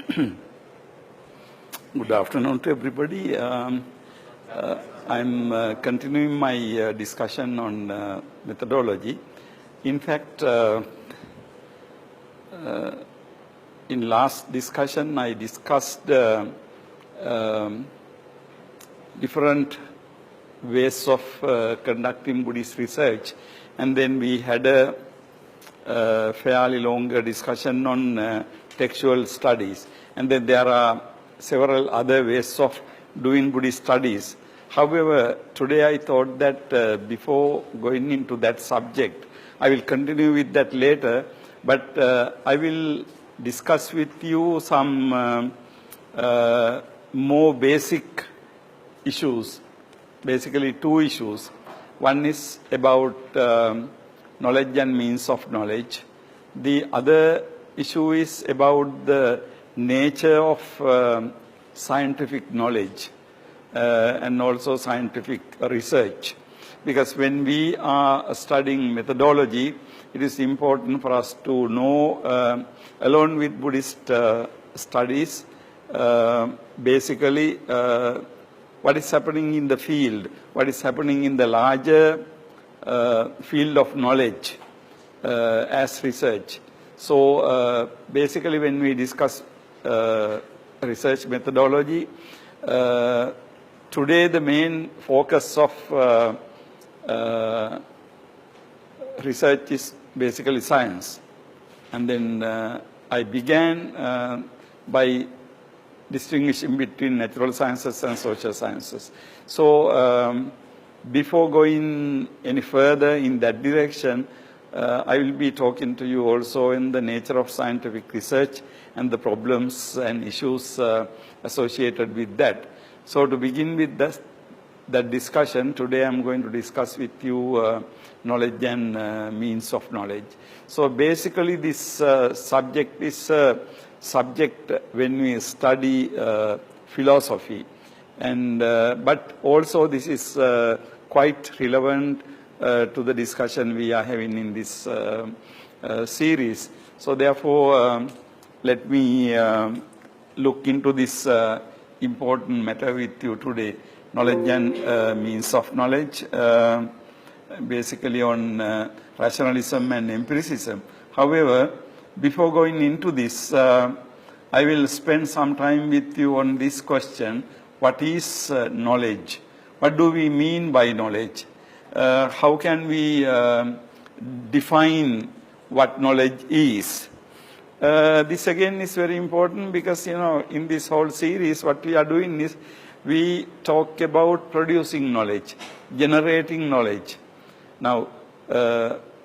Good afternoon to everybody. I'm continuing my discussion on methodology. In fact, in last discussion, I discussed different ways of conducting Buddhist research, and then we had a fairly longer discussion on textual studies. And then there are several other ways of doing Buddhist studies. However, today I thought that before going into that subject, I will continue with that later, but I will discuss with you some more basic issues, basically two issues. One is about knowledge and means of knowledge. The other issue is about the nature of scientific knowledge and also scientific research. Because when we are studying methodology, it is important for us to know, along with Buddhist studies, basically what is happening in the field, what is happening in the larger field of knowledge as research. So basically when we discuss research methodology, today the main focus of research is basically science. And then I began by distinguishing between natural sciences and social sciences. So before going any further in that direction, I will be talking to you also in the nature of scientific research and the problems and issues associated with that. So to begin with that discussion, today I'm going to discuss with you knowledge and means of knowledge. So basically this subject is a subject when we study philosophy, and but also this is quite relevant to the discussion we are having in this series. So therefore, let me look into this important matter with you today, knowledge and means of knowledge, basically on rationalism and empiricism. However, before going into this, I will spend some time with you on this question: what is knowledge? What do we mean by knowledge? How can we define what knowledge is? This again is very important because, you know, in this whole series, what we are doing is we talk about producing knowledge, generating knowledge. Now,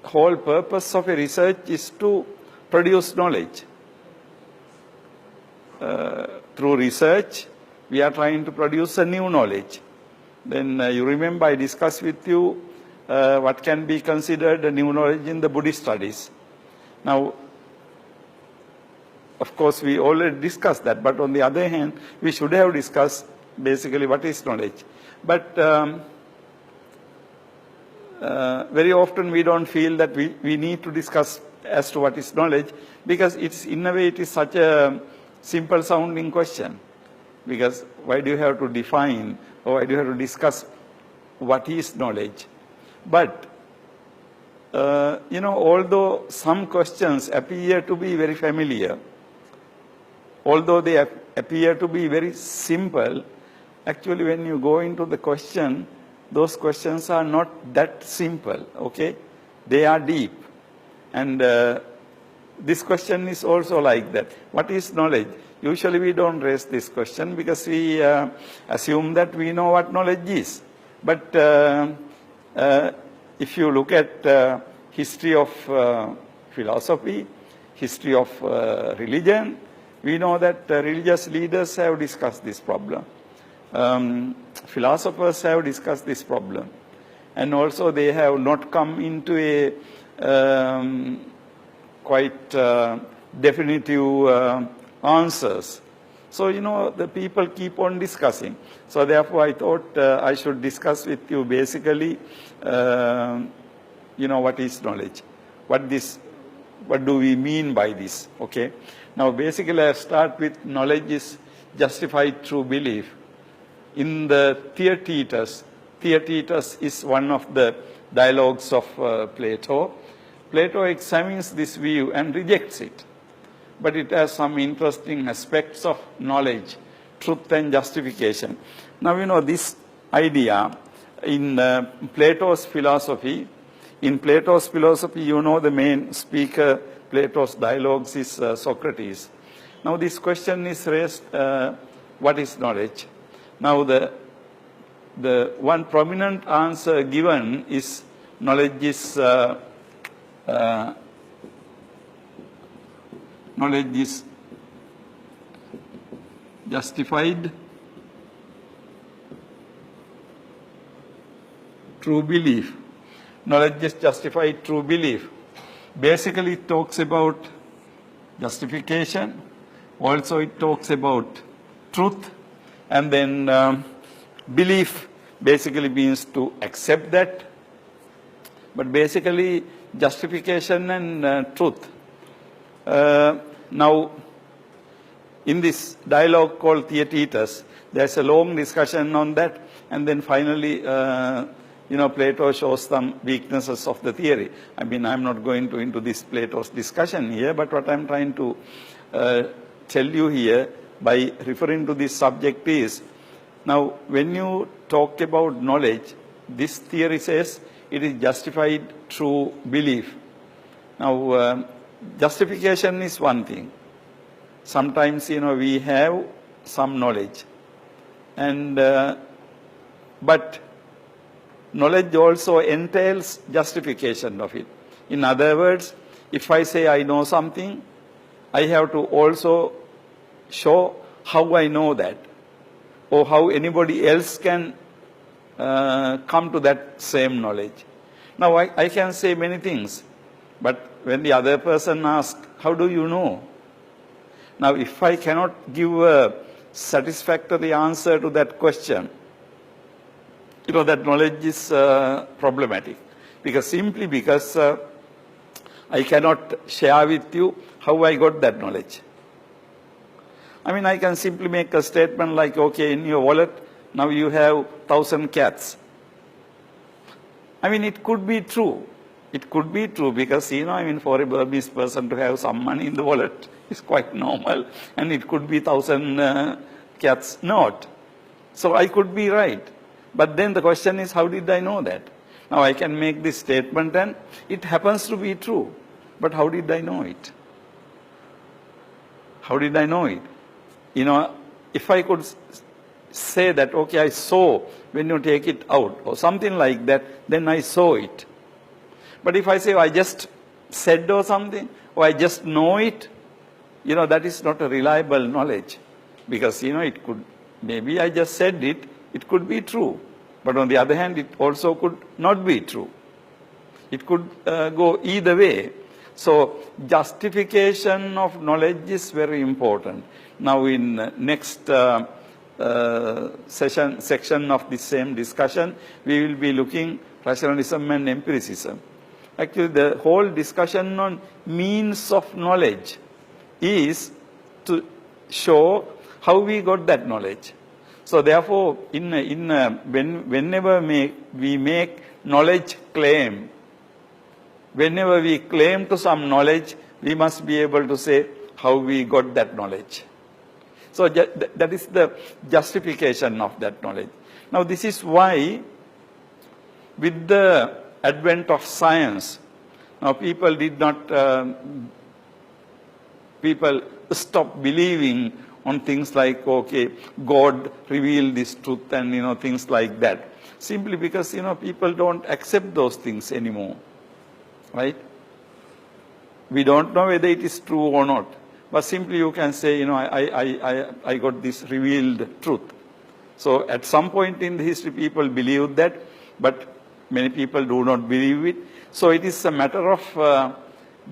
whole purpose of a research is to produce knowledge. Through research, we are trying to produce a new knowledge. Then you remember I discussed with you what can be considered a new knowledge in the Buddhist studies. Now, of course, we already discussed that, but on the other hand, we should have discussed basically what is knowledge. But very often we don't feel that we need to discuss as to what is knowledge, because it's, in a way, it is such a simple sounding question. Because why do you have to define, or why do you have to discuss what is knowledge? But, you know, although some questions appear to be very familiar, although they appear to be very simple, actually when you go into the question, those questions are not that simple, okay? They are deep. And this question is also like that. What is knowledge? Usually we don't raise this question because we assume that we know what knowledge is. But if you look at history of philosophy, history of religion, we know that religious leaders have discussed this problem. Philosophers have discussed this problem. And also they have not come into a quite definitive answers. So, you know, the people keep on discussing. So therefore I thought I should discuss with you basically, you know, what is knowledge, what this what do we mean by this? Okay. Now, basically, I start with knowledge is justified through belief. In the Theaetetus is one of the dialogues of Plato. Plato examines this view and rejects it. But it has some interesting aspects of knowledge, truth and justification. Now, this idea in Plato's philosophy, the main speaker, Plato's dialogues is Socrates. Now, this question is raised, what is knowledge? Now, the one prominent answer given is knowledge is justified through belief. Knowledge is justified through belief. Basically, it talks about justification. Also, it talks about truth. And then belief basically means to accept that. But basically, justification and truth. Now, in this dialogue called Theaetetus, there's a long discussion on that. And then finally, Plato shows some weaknesses of the theory. I mean, I'm not going into this Plato's discussion here, but what I'm trying to tell you here by referring to this subject is, now, when you talk about knowledge, this theory says it is justified through belief. Now, justification is one thing. Sometimes, we have some knowledge. And, but knowledge also entails justification of it. In other words, if I say I know something, I have to also show how I know that, or how anybody else can come to that same knowledge. Now, I can say many things, but when the other person asks, how do you know? Now, if I cannot give a satisfactory answer to that question, that knowledge is problematic. Simply because I cannot share with you how I got that knowledge. I mean, I can simply make a statement like, okay, in your wallet, now you have 1,000 cats. I mean, it could be true. It could be true because, for a Burmese person to have some money in the wallet is quite normal. And it could be 1,000 cats not. So I could be right. But then the question is, how did I know that? Now, I can make this statement and it happens to be true. But how did I know it? How did I know it? If I could say that, okay, I saw when you take it out or something like that, then I saw it. But if I say, I just said or something, or I just know it, that is not a reliable knowledge. Because, it could, maybe I just said it, it could be true. But on the other hand, it also could not be true. It could go either way. So, justification of knowledge is very important. Now, in next section of the same discussion, we will be looking rationalism and empiricism. Actually, the whole discussion on means of knowledge is to show how we got that knowledge. So, therefore, whenever we make knowledge claim, whenever we claim to some knowledge, we must be able to say how we got that knowledge. So, that is the justification of that knowledge. Now, this is why with the advent of science, now people stopped believing on things like, okay, God revealed this truth and, things like that. Simply because, people don't accept those things anymore. Right? We don't know whether it is true or not. But simply you can say, I got this revealed truth. So at some point in the history, people believed that, but many people do not believe it. So it is a matter of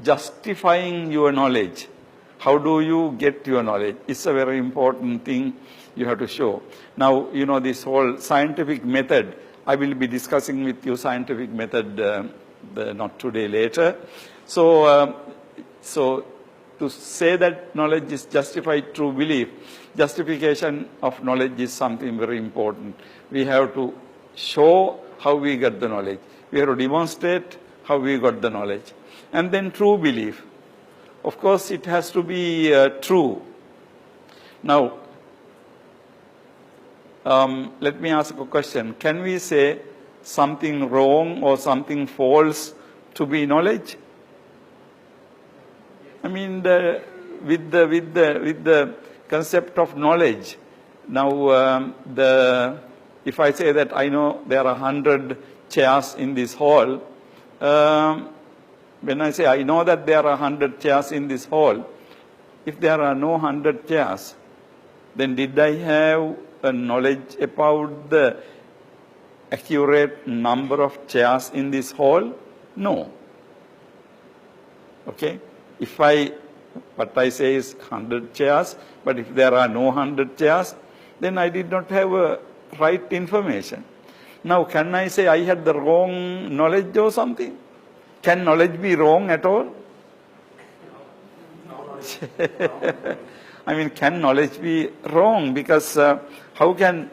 justifying your knowledge. How do you get your knowledge? It's a very important thing you have to show. Now, this whole scientific method, I will be discussing with you scientific method not today, later. So, So to say that knowledge is justified through belief, justification of knowledge is something very important. We have to show how we get the knowledge. We have to demonstrate how we got the knowledge. And then true belief. Of course, it has to be true. Now, let me ask a question. Can we say something wrong or something false to be knowledge? I mean, with the concept of knowledge. Now, if I say that I know there are 100 chairs in this hall, when I say I know that there are 100 chairs in this hall, if there are no 100 chairs, then did I have a knowledge about the accurate number of chairs in this hall? No. Okay? If what I say is 100 chairs, but if there are no 100 chairs, then I did not have a right information. Now, can I say I had the wrong knowledge or something? Can knowledge be wrong at all? I mean, can knowledge be wrong? Because how can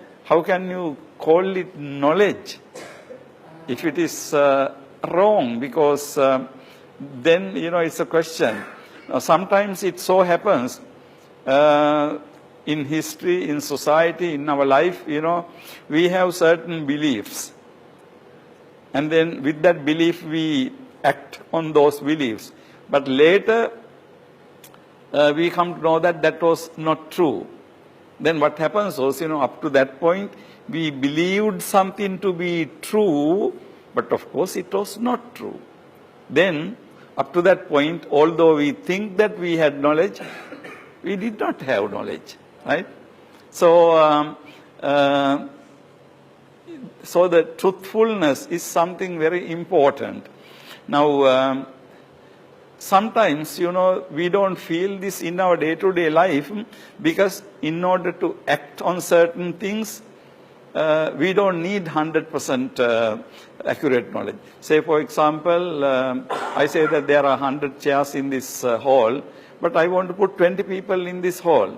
you call it knowledge if it is wrong? Because then, it's a question. Sometimes it so happens in history, in society, in our life, we have certain beliefs. And then with that belief, we act on those beliefs. But later, we come to know that that was not true. Then what happens was, up to that point, we believed something to be true, but of course it was not true. Then, up to that point, although we think that we had knowledge, we did not have knowledge, right? So, so the truthfulness is something very important. Now, sometimes, we don't feel this in our day-to-day life because in order to act on certain things, we don't need 100% accurate knowledge. Say, for example, I say that there are 100 chairs in this hall, but I want to put 20 people in this hall.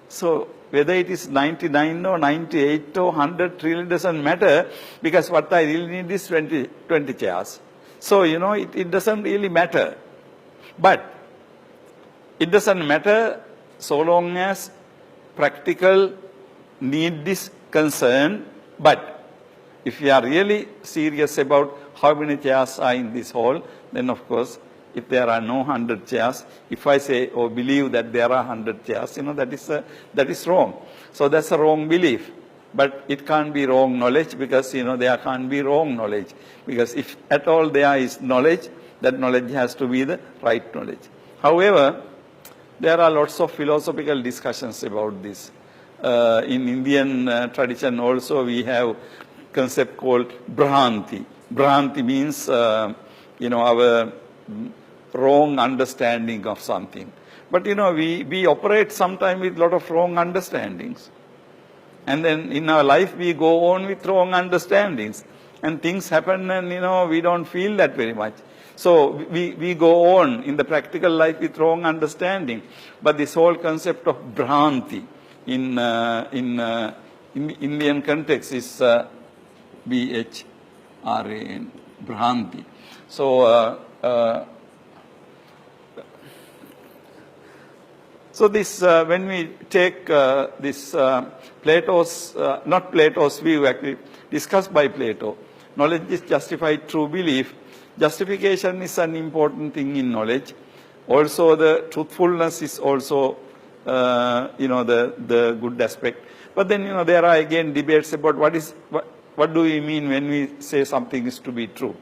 So, whether it is 99 or 98 or 100 really doesn't matter because what I really need is 20 chairs. So, it doesn't really matter. But it doesn't matter so long as practical need is concerned. But if you are really serious about how many chairs are in this hall, then of course, if there are no 100 chairs, if I say or believe that there are 100 chairs, that is wrong. So that's a wrong belief. But it can't be wrong knowledge because, there can't be wrong knowledge. Because if at all there is knowledge, that knowledge has to be the right knowledge. However, there are lots of philosophical discussions about this. In Indian tradition also we have concept called Bhranti. Bhranti means, our wrong understanding of something. But, we operate sometimes with a lot of wrong understandings. And then in our life we go on with wrong understandings. And things happen and, we don't feel that very much. So we go on in the practical life with wrong understanding. But this whole concept of Bhranti in Indian context is B-H-R-A-N, Bhranti. So, so this, when we take this Plato's, not Plato's view actually, discussed by Plato, knowledge is justified through belief. Justification is an important thing in knowledge. Also, the truthfulness is also, the good aspect. But then, there are again debates about what do we mean when we say something is to be true.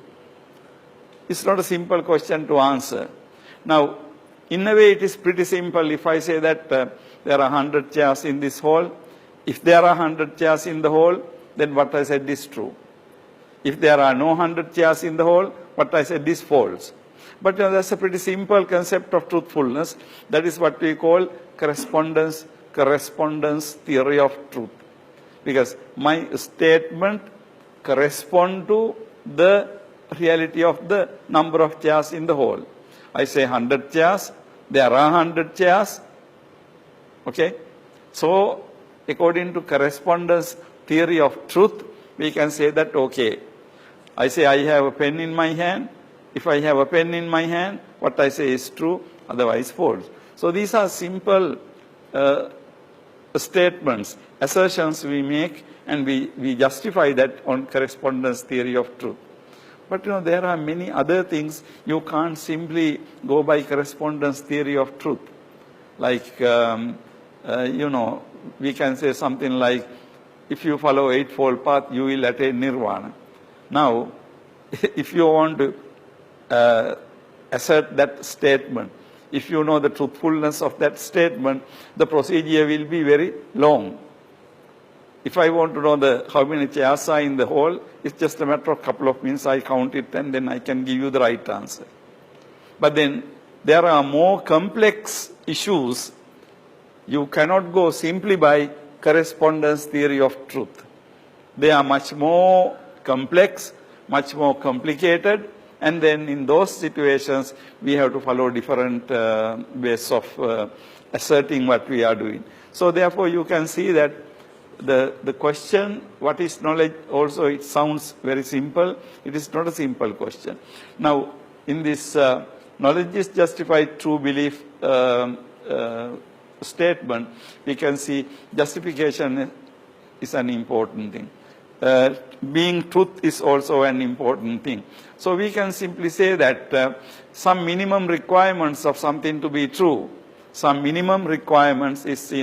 It's not a simple question to answer. Now, in a way, it is pretty simple. If I say that there are 100 chairs in this hall, if there are 100 chairs in the hall, then what I said is true. If there are no 100 chairs in the hall, what I said is false. But that's a pretty simple concept of truthfulness. That is what we call correspondence theory of truth. Because my statement corresponds to the reality of the number of chairs in the hall. I say 100 chairs, there are 100 chairs. Okay? So, according to correspondence theory of truth, we can say that, okay, I say I have a pen in my hand. If I have a pen in my hand, what I say is true, otherwise false. So, these are simple statements, assertions we make, and we justify that on correspondence theory of truth. But there are many other things. You can't simply go by correspondence theory of truth. Like, we can say something like, if you follow Eightfold Path, you will attain nirvana. Now, if you want to assert that statement, if you know the truthfulness of that statement, the procedure will be very long. If I want to know how many chairs are in the hall, it's just a matter of a couple of minutes. I count it and then I can give you the right answer. But then there are more complex issues. You cannot go simply by correspondence theory of truth. They are much more complex, much more complicated, and then in those situations, we have to follow different ways of asserting what we are doing. So therefore, you can see that the question, what is knowledge, also it sounds very simple. It is not a simple question. Now, in this knowledge is justified true belief statement, we can see justification is an important thing. Being truth is also an important thing. So we can simply say that some minimum requirements of something to be true, some minimum requirements is,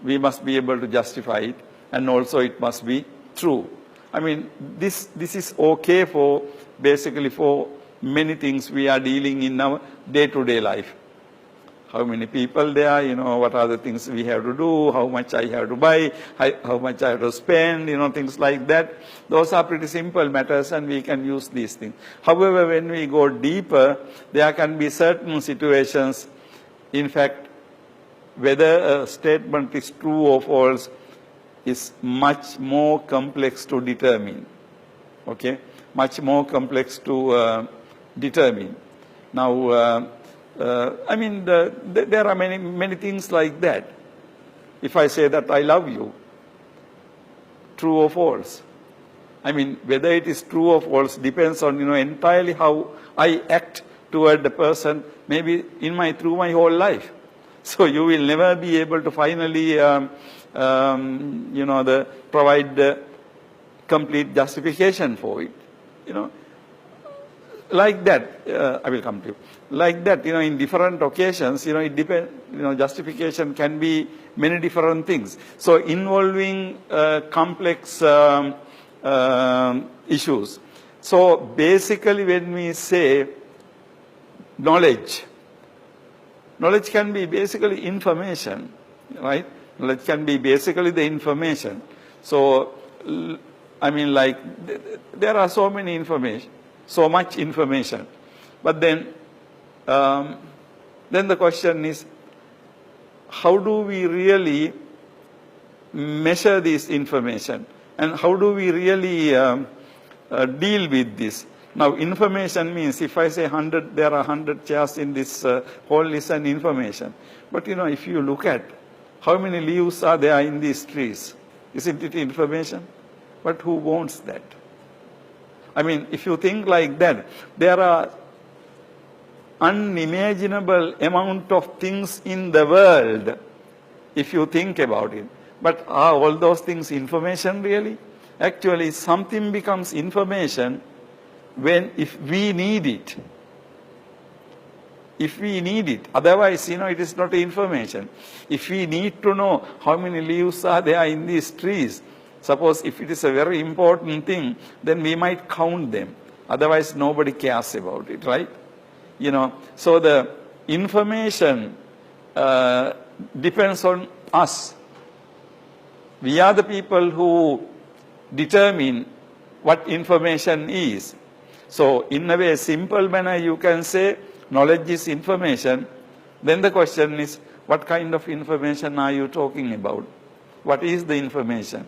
we must be able to justify it, and also it must be true. I mean, this is okay for basically for many things we are dealing in our day-to-day life. How many people there are, what are the things we have to do, how much I have to buy, how much I have to spend, things like that. Those are pretty simple matters and we can use these things. However, when we go deeper, there can be certain situations, in fact, whether a statement is true or false is much more complex to determine. Okay? Much more complex to determine. Now, there are many things like that. If I say that I love you, true or false? I mean, whether it is true or false depends on, entirely how I act toward the person, maybe through my whole life. So you will never be able to finally, provide the complete justification for it. Like that, I will come to you. Like that, in different occasions, it depends, justification can be many different things. So involving complex issues. So basically when we say knowledge can be basically information, right? Knowledge can be basically the information. So, there are so many information, so much information. But then the question is, how do we really measure this information? And how do we really deal with this? Now, information means if I say 100, there are 100 chairs in this hall is an information. But if you look at how many leaves are there in these trees, isn't it information? But who wants that? I mean, if you think like that, there are unimaginable amount of things in the world, if you think about it. But are all those things information really? Actually, something becomes information if we need it. If we need it. Otherwise, it is not information. If we need to know how many leaves are there in these trees, suppose if it is a very important thing, then we might count them. Otherwise, nobody cares about it, right? So the information depends on us. We are the people who determine what information is. So in a way, simple manner, you can say knowledge is information. Then the question is, what kind of information are you talking about? What is the information?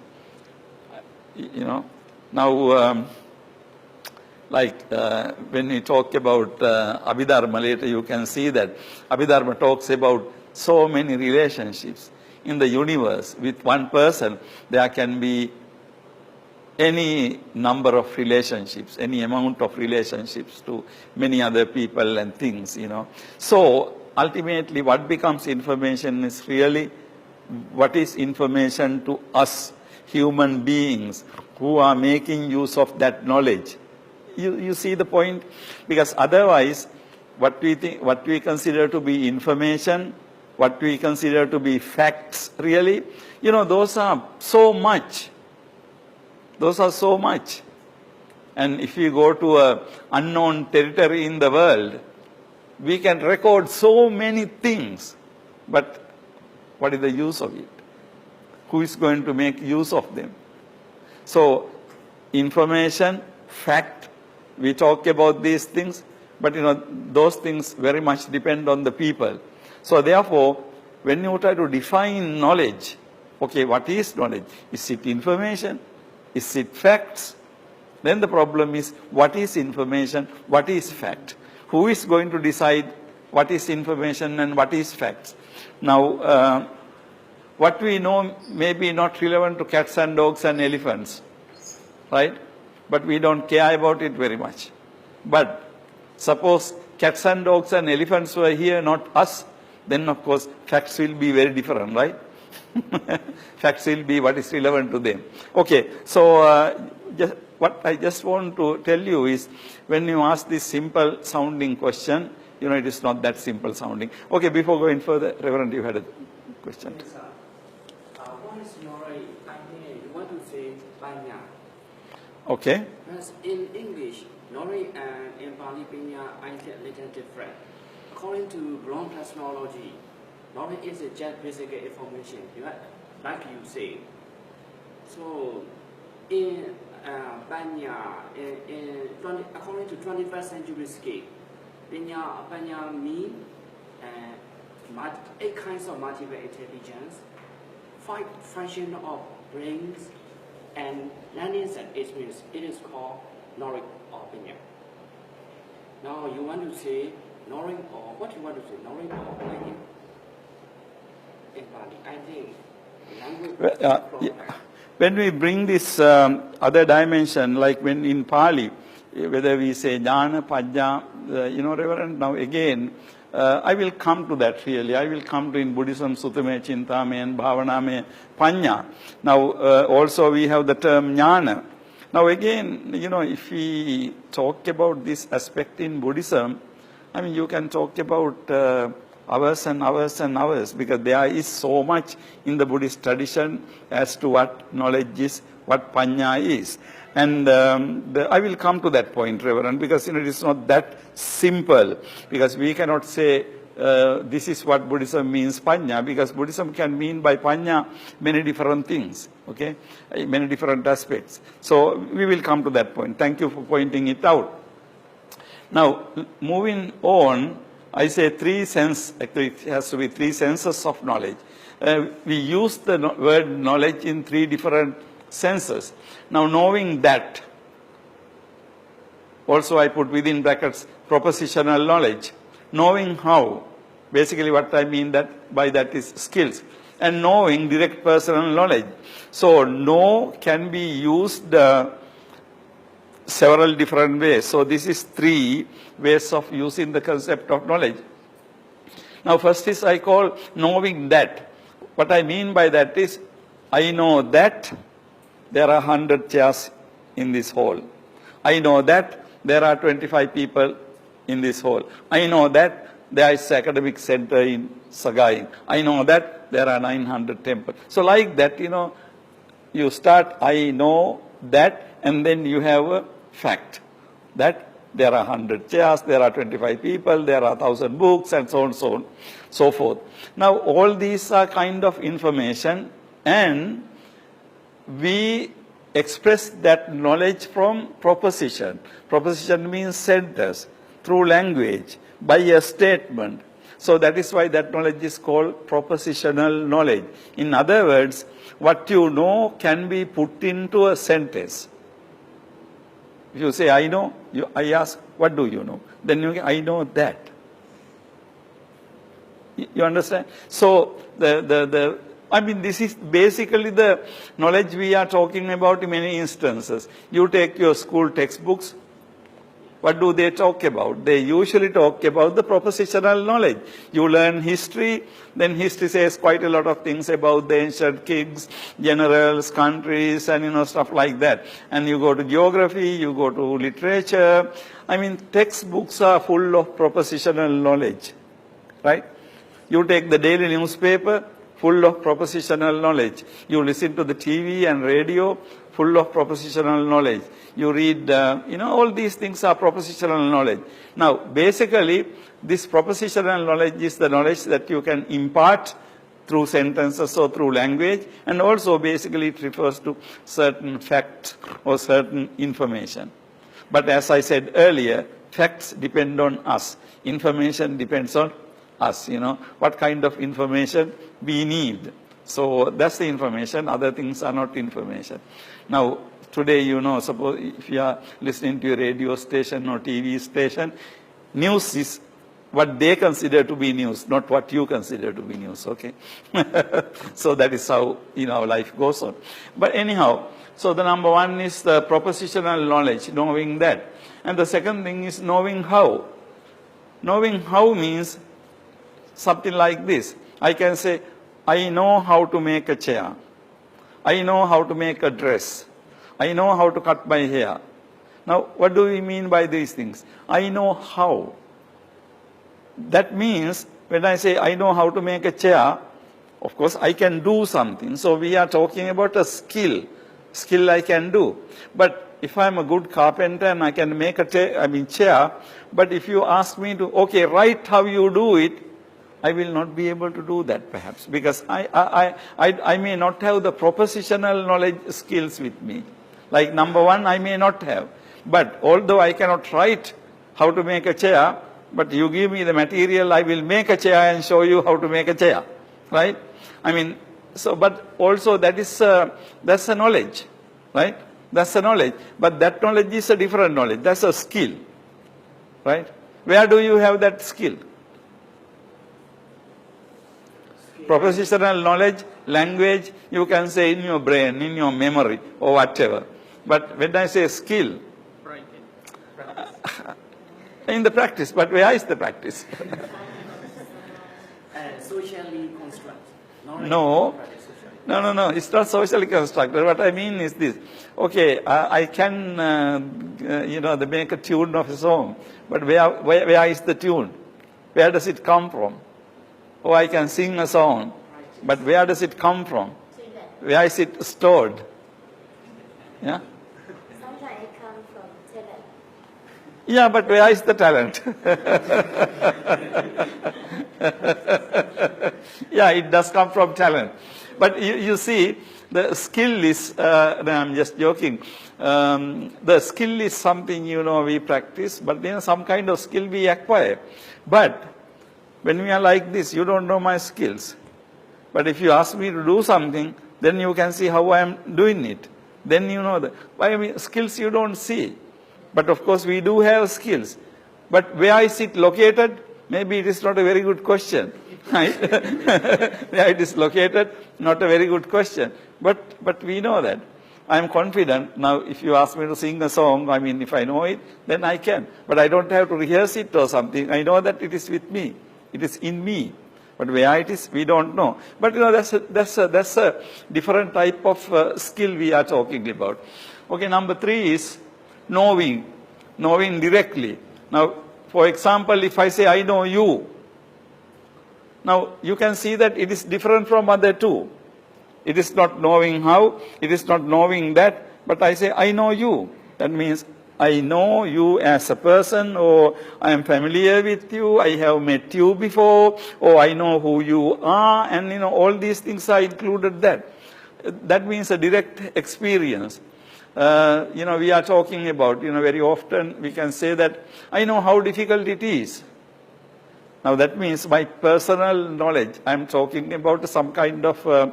Now, Like when we talk about Abhidharma later, you can see that Abhidharma talks about so many relationships in the universe. With one person, there can be any number of relationships, any amount of relationships to many other people and things, you know. So ultimately what becomes information is really what is information to us human beings who are making use of that knowledge. You see the point? Because otherwise, what we consider to be information, what we consider to be facts, really, you know, those are so much. Those are so much. And if you go to an unknown territory in the world, we can record so many things. But what is the use of it? Who is going to make use of them? So, information, fact, we talk about these things, but you know, those things very much depend on the people. So therefore, when you try to define knowledge, okay, what is knowledge? Is it information? Is it facts? Then the problem is, what is information? What is fact? Who is going to decide what is information and what is facts? Now, what we know may be not relevant to cats and dogs and elephants, right? But we don't care about it very much. But suppose cats and dogs and elephants were here, not us, then of course facts will be very different, right? Facts will be what is relevant to them. Okay, so what I just want to tell you is, when you ask this simple sounding question, you know, it is not that simple sounding. Okay, before going further, Reverend, you had a question. Yes, sir. What is knowledge? I mean, you want to say paññā. Okay. Because in English, knowledge and in Pali paññā are a little different. According to Bloom terminology, knowledge is just basic information, like you say. So, in paññā, according to 21st century scale, paññā means 8 kinds of multiple intelligence, 5 functions of brains, and learning and experience. It is called knowledge or paññā. Now you want to say knowledge or what you want to say, knowledge or paññā? In Pali, I think language. When we bring this other dimension, like when in Pali, whether we say jnana, paññā, you know, Reverend, now again, I will come to that really. I will come to in Buddhism, sutta-me, cinta-me, and bhavana-me, paññā. Now, also we have the term jnana. Now again, you know, if we talk about this aspect in Buddhism, I mean, you can talk about hours and hours and hours, because there is so much in the Buddhist tradition as to what knowledge is, what paññā is. And I will come to that point, Reverend, because you know, it is not that simple, because we cannot say this is what Buddhism means paññā, because Buddhism can mean by paññā many different things, okay, many different aspects. So we will come to that point. Thank you for pointing it out. Now, moving on, I say three senses, actually it has to be 3 senses of knowledge. We use the word knowledge in 3 different senses. Now, knowing that, also I put within brackets propositional knowledge. Knowing how, basically what I mean that by that is skills. And knowing direct personal knowledge. So, know can be used several different ways. So, this is 3 ways of using the concept of knowledge. Now, first is I call knowing that. What I mean by that is, I know that there are 100 chairs in this hall. I know that there are 25 people in this hall. I know that there is academic center in Sagaing. I know that there are 900 temples. So like that, you know, you start, I know that, and then you have a fact that there are 100 chairs, there are 25 people, there are 1,000 books, and so on, so forth. Now, all these are kind of information, and we express that knowledge from proposition. Proposition means sentence, through language, by a statement. So that is why that knowledge is called propositional knowledge. In other words, what you know can be put into a sentence. If you say, I know, I ask, what do you know? Then I know that. You understand? So, this is basically the knowledge we are talking about in many instances. You take your school textbooks. What do they talk about? They usually talk about the propositional knowledge. You learn history, then history says quite a lot of things about the ancient kings, generals, countries, and stuff like that. And you go to geography, you go to literature. Textbooks are full of propositional knowledge, right? You take the daily newspaper, full of propositional knowledge. You listen to the TV and radio, full of propositional knowledge. You read, all these things are propositional knowledge. Now, basically, this propositional knowledge is the knowledge that you can impart through sentences or through language, and also basically it refers to certain facts or certain information. But as I said earlier, facts depend on us. Information depends on us, what kind of information we need. So that's the information, other things are not information. Now, today, suppose if you are listening to a radio station or TV station, news is what they consider to be news, not what you consider to be news, okay? So that is how, our life goes on. But anyhow, so the number one is the propositional knowledge, knowing that. And the second thing is knowing how. Knowing how means something like this. I can say, I know how to make a chair. I know how to make a dress. I know how to cut my hair. Now, what do we mean by these things? I know how. That means, when I say I know how to make a chair, of course, I can do something. So we are talking about a skill. Skill I can do. But if I'm a good carpenter and I can make a chair, but if you ask me to, okay, write how you do it, I will not be able to do that perhaps, because I may not have the propositional knowledge skills with me. Like number one, I may not have. But although I cannot write how to make a chair, but you give me the material, I will make a chair and show you how to make a chair. Right? But also that's a knowledge. Right? That's a knowledge. But that knowledge is a different knowledge. That's a skill. Right? Where do you have that skill? Propositional knowledge, language, you can say in your brain, in your memory, or whatever. But when I say skill, in the practice, but where is the practice? Socially constructed. No, it's not socially constructed. What I mean is this. Okay, I can, make a tune of a song, but where is the tune? Where does it come from? Oh, I can sing a song, but where does it come from? Where is it stored? Yeah? Sometimes it comes from talent. Yeah, but where is the talent? Yeah, it does come from talent. But you see, the skill is, I'm just joking, the skill is something, we practice, but some kind of skill we acquire. But when we are like this, you don't know my skills. But if you ask me to do something, then you can see how I am doing it. Then you know that. Skills you don't see. But of course, we do have skills. But where is it located? Maybe it is not a very good question. Right? Where it is located, not a very good question. But we know that. I am confident. Now, if you ask me to sing a song, if I know it, then I can. But I don't have to rehearse it or something. I know that it is with me. It is in me. But where it is, we don't know. But that's a different type of skill we are talking about. Okay, number 3 is knowing directly. Now, for example, if I say I know you, now you can see that it is different from other two. It is not knowing how, it is not knowing that, but I say I know you. That means I know you as a person, or I am familiar with you, I have met you before, or I know who you are, and all these things are included that. That means a direct experience. We are talking about, very often we can say that I know how difficult it is. Now that means my personal knowledge. I am talking about some kind of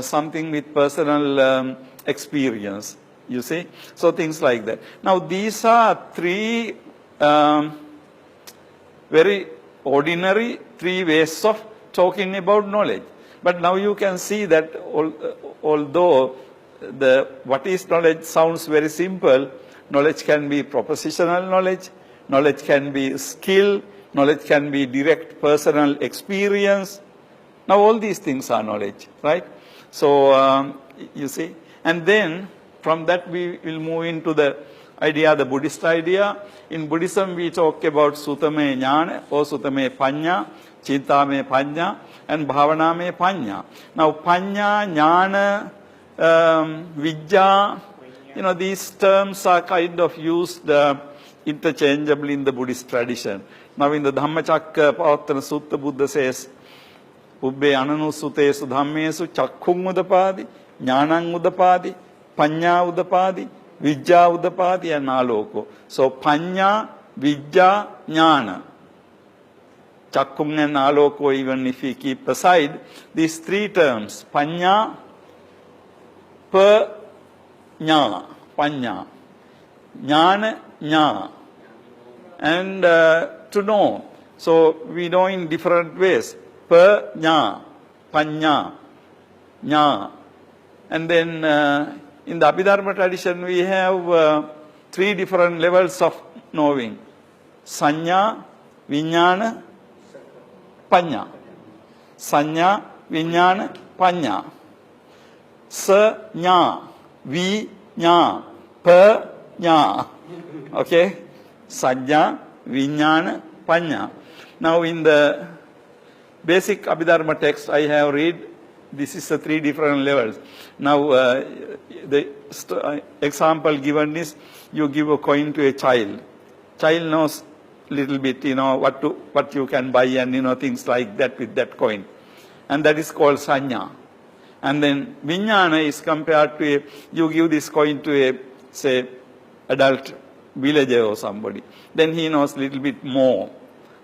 something with personal experience. You see? So things like that. Now these are three very ordinary three ways of talking about knowledge. But now you can see that although what is knowledge sounds very simple, knowledge can be propositional knowledge, knowledge can be skill, knowledge can be direct personal experience. Now all these things are knowledge, right? So you see, and then from that we will move into the idea, the Buddhist idea. In Buddhism we talk about sutame jnana or sutame paññā, cintame paññā, and bhavaname paññā. Now paññā, jnana, vijja, these terms are kind of used interchangeably in the Buddhist tradition. Now in the Dhammacakkappavattana Sutta, Buddha says, pubbe ananussutesu dhammesu chakkhuṃ udapādi, jnānaṃ udapādi, paññā udapādi, vijja udapādi, and āloko. So paññā, vijja, jnana. Chakkhuṃ and āloko, even if we keep aside, these three terms, paññā, paññā, jnana, jnana, and to know. So we know in different ways. Paññā, paññā, jnana. And then in the Abhidharma tradition we have three different levels of knowing. Saññā, viññāna, paññā. Saññā, viññāna, paññā. Saññā, viññā, paññā. Okay? Saññā, viññāna, paññā. Now in the basic Abhidharma text I have read, this is the three different levels. Now the example given is, you give a coin to a child. Child knows little bit, what you can buy and things like that with that coin. And that is called saññā. And then viññāna is compared to you give this coin to a, say, adult villager or somebody. Then he knows little bit more.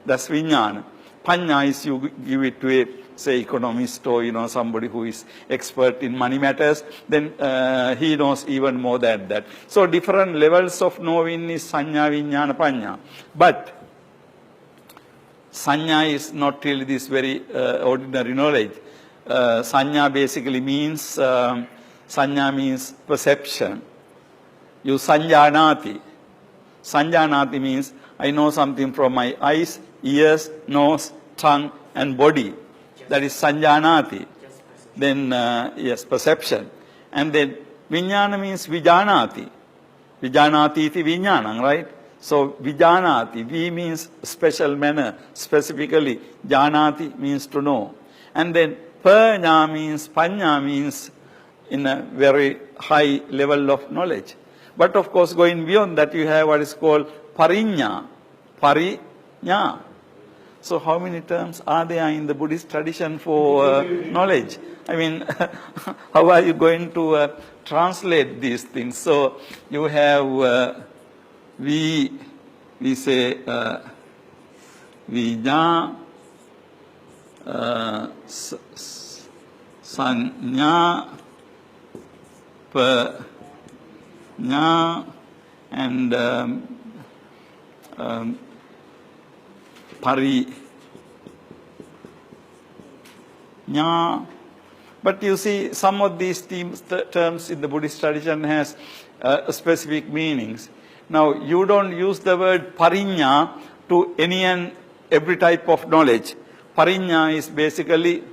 That's viññāna. Paññā is you give it to a, say, economist or somebody who is expert in money matters. Then he knows even more than that. So different levels of knowing is saññā, viññāna, paññā. But saññā is not really this very ordinary knowledge. Saññā basically means, saññā means perception. You saññānāti. Saññānāti means I know something from my eyes, ears, nose, tongue, and body. That is saññānāti. Then, yes, perception. And then viññāna means vijānāti. Vijānāti iti viññānam, right? So vijānāti, vi means special manner, specifically. Jānāti means to know. And then paññā means in a very high level of knowledge. But of course, going beyond that, you have what is called pariññā. Pariññā. So how many terms are there in the Buddhist tradition for knowledge? I mean, how are you going to translate these things? So you have, we say, viññā, saññā, paññā, and pariññā. But you see, some of these terms in the Buddhist tradition has specific meanings. Now, you don't use the word pariññā to any and every type of knowledge. Pariññā is basically,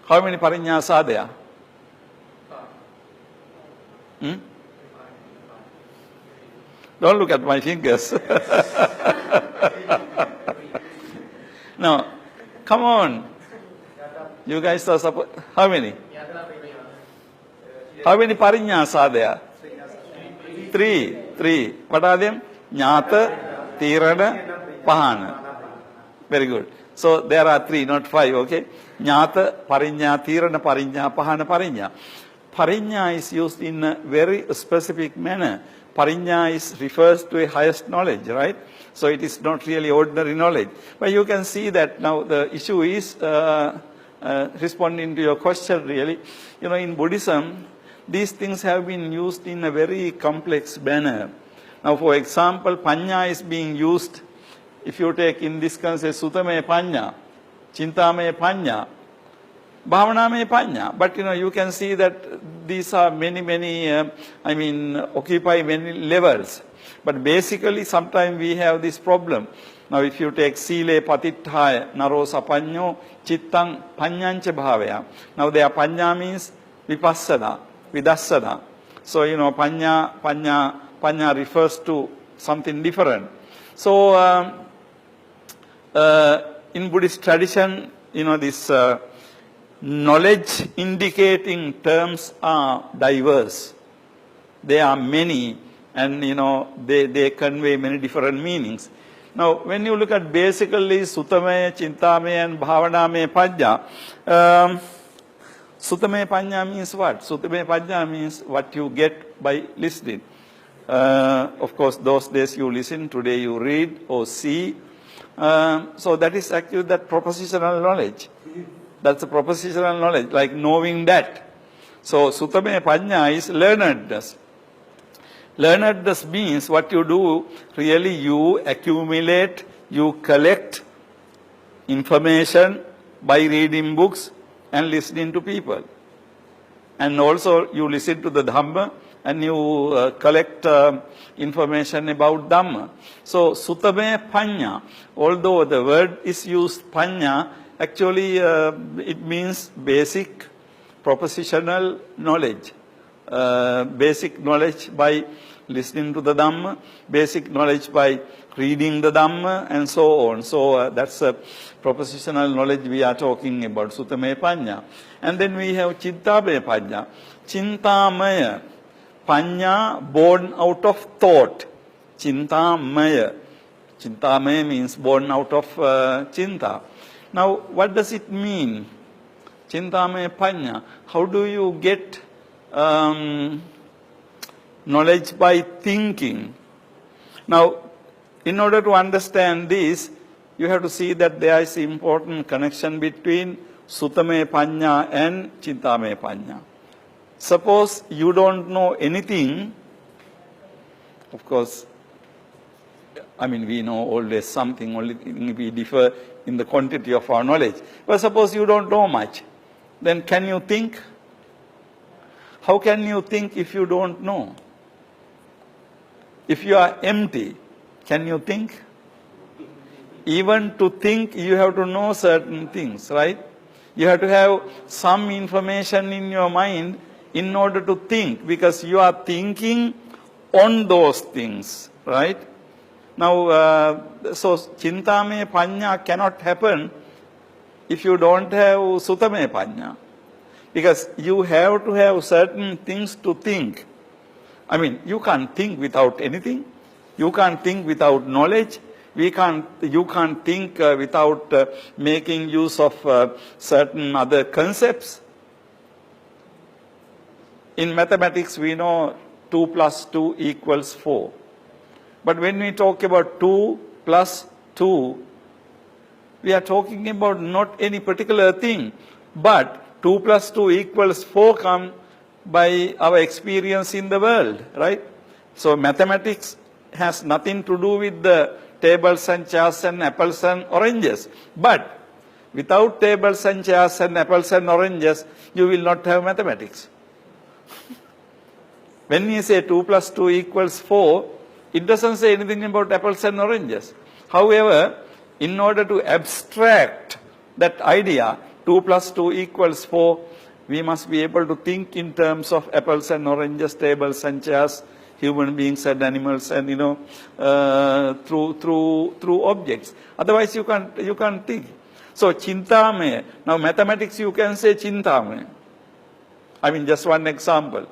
how many pariññās are there? Don't look at my fingers. No, come on. You guys are supposed, how many? How many pariññās are there? Three. What are them? Ñāta, tīrana, pahana. Very good. So there are three, not five, okay? Ñāta, pariññā, tīrana, pariññā, pahana, pariññā. Pariññā is used in a very specific manner. Pariññā refers to a highest knowledge, right? So it is not really ordinary knowledge. But you can see that now the issue is, responding to your question really, in Buddhism, these things have been used in a very complex manner. Now, for example, paññā is being used, if you take in this concept, sutta-me paññā, cinta-me paññā, bhavana-me paññā. But, you can see that these are many, occupy many levels. But basically, sometimes we have this problem. Now, if you take sīle patiṭṭhāya naro sapañño cittaṃ paññañca bhāvaya. Now, there paññā means vipassana, vidassana. So, paññā refers to something different. So, in Buddhist tradition, this knowledge indicating terms are diverse. There are many, and they convey many different meanings. Now, when you look at basically sutta-me, cinta-me, and bhavana-me paññā, sutta-me paññā means what? Sutta-me paññā means what you get by listening. Of course, those days you listen, today you read or see. So that is actually that propositional knowledge. That's a propositional knowledge, like knowing that. So sutta-me paññā is learnedness. Learnedness means what you do, really you accumulate, you collect information by reading books and listening to people. And also you listen to the Dhamma and you collect information about Dhamma. So sutta-me paññā, although the word is used paññā, actually it means basic propositional knowledge. Basic knowledge by listening to the Dhamma, basic knowledge by reading the Dhamma, and so on. So that's a propositional knowledge we are talking about, sutta-me paññā. And then we have citta-me paññā. Cinta-maya paññā, born out of thought. Cinta-maya. Cinta-maya means born out of cinta. Now, what does it mean? Cinta-me paññā. How do you get knowledge by thinking? Now, in order to understand this, you have to see that there is an important connection between sutta-me paññā and cinta-me paññā. Suppose you don't know anything, of course, we know always something, only we differ in the quantity of our knowledge. But suppose you don't know much, then can you think? How can you think if you don't know? If you are empty, can you think? Even to think, you have to know certain things, right? You have to have some information in your mind in order to think, because you are thinking on those things, right? Now, so cinta-me paññā cannot happen if you don't have sutta-me paññā. Because you have to have certain things to think. You can't think without anything. You can't think without knowledge. You can't think without making use of certain other concepts. In mathematics, we know 2 plus 2 equals 4. But when we talk about 2 plus 2, we are talking about not any particular thing, but 2 plus 2 equals 4 come by our experience in the world, right? So mathematics has nothing to do with the tables and chairs and apples and oranges. But without tables and chairs and apples and oranges, you will not have mathematics. When we say 2 plus 2 equals 4, it doesn't say anything about apples and oranges. However, in order to abstract that idea, 2 plus 2 equals 4, we must be able to think in terms of apples and oranges, tables and chairs, human beings and animals, and through objects. Otherwise, you can't think. So cinta-me. Now mathematics, you can say cinta-me. Just one example.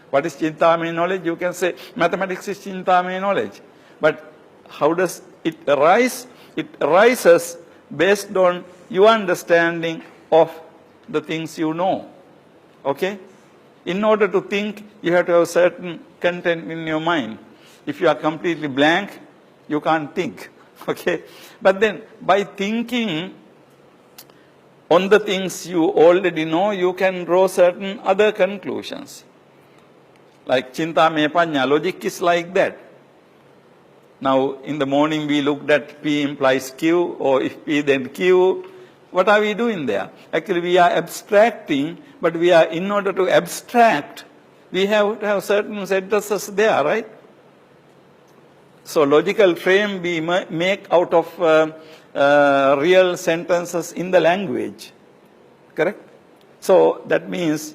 What is cinta-me knowledge? You can say mathematics is cinta-me knowledge. But how does it arise? It arises based on your understanding of the things you know. Okay? In order to think, you have to have certain content in your mind. If you are completely blank, you can't think. Okay? But then, by thinking on the things you already know, you can draw certain other conclusions. Like Chintamaya Panya, logic is like that. Now, in the morning we looked at P implies Q, or if P then Q. What are we doing there? Actually, we are abstracting, but we are, in order to abstract, we have to have certain sentences there, right? So, logical frame we make out of real sentences in the language, correct? So, that means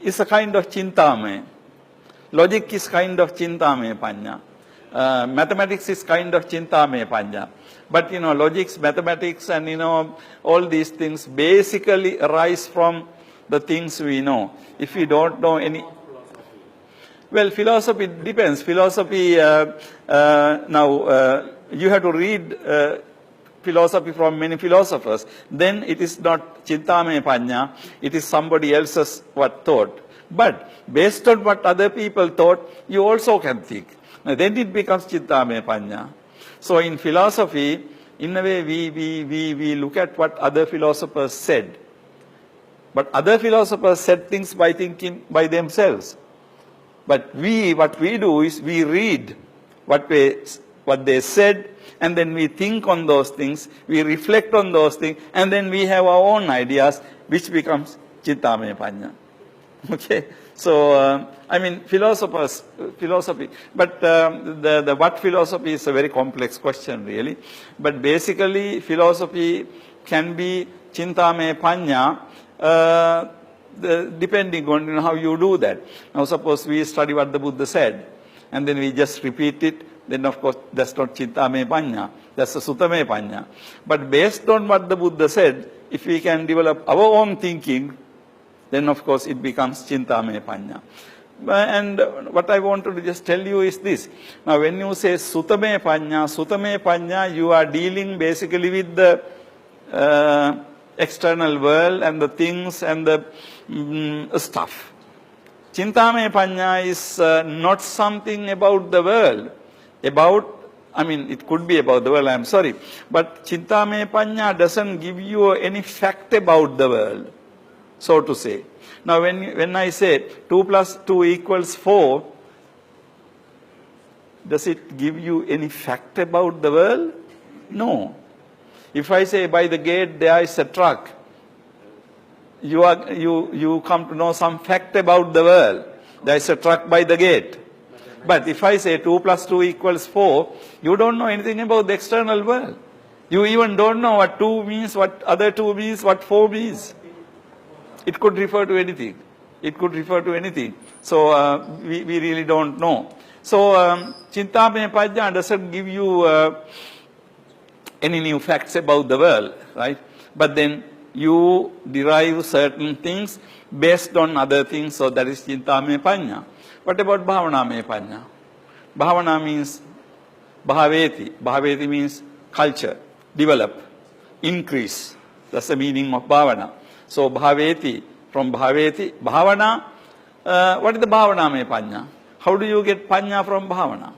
it's a kind of Chintamaya. Logic is kind of Chintamaya Panya. Mathematics is kind of Chintamaya Panya. But, logics, mathematics, and, all these things basically arise from the things we know. If we don't know any... Well, philosophy depends. Philosophy, now, you have to read philosophy from many philosophers. Then it is not Chintamaya Panya, it is somebody else's thought. But based on what other people thought, you also can think. Now, then it becomes Chintamaya Panya. So in philosophy, in a way, we look at what other philosophers said. But other philosophers said things by thinking by themselves. But what we do is we read what they said, and then we think on those things, we reflect on those things, and then we have our own ideas, which becomes Chintamaya Panya. Okay? So, philosophy. But the what philosophy is a very complex question, really. But basically, philosophy can be Chintamaya Panya, depending on how you do that. Now, suppose we study what the Buddha said, and then we just repeat it, then of course that's not Chintamaya Panya, that's a Suttamaya Panya. But based on what the Buddha said, if we can develop our own thinking, then of course it becomes Chintamaya Panya. And what I want to just tell you is this. Now when you say Suttamaya Panya, you are dealing basically with the external world and the things and the stuff. Chintamaya Panya is not something about the world. It could be about the world, I'm sorry. But Chintamaya Panya doesn't give you any fact about the world, so to say. Now when I say 2 plus 2 equals 4, does it give you any fact about the world? No. If I say by the gate there is a truck, you come to know some fact about the world. There is a truck by the gate. But if I say 2 plus 2 equals 4, you don't know anything about the external world. You even don't know what 2 means, what other 2 means, what 4 means. It could refer to anything. It could refer to anything. So we really don't know. So Chintamaya Panya doesn't give you any new facts about the world, right? But then you derive certain things based on other things, so that is Chintamaya Panya. What about Bhavanamaya Panya? Bhavana means Bhaveti. Bhaveti means culture, develop, increase. That's the meaning of Bhavana. So Bhaveti, from Bhaveti, Bhavana, what is the Bhavanamaya Panya? How do you get Panya from Bhavana?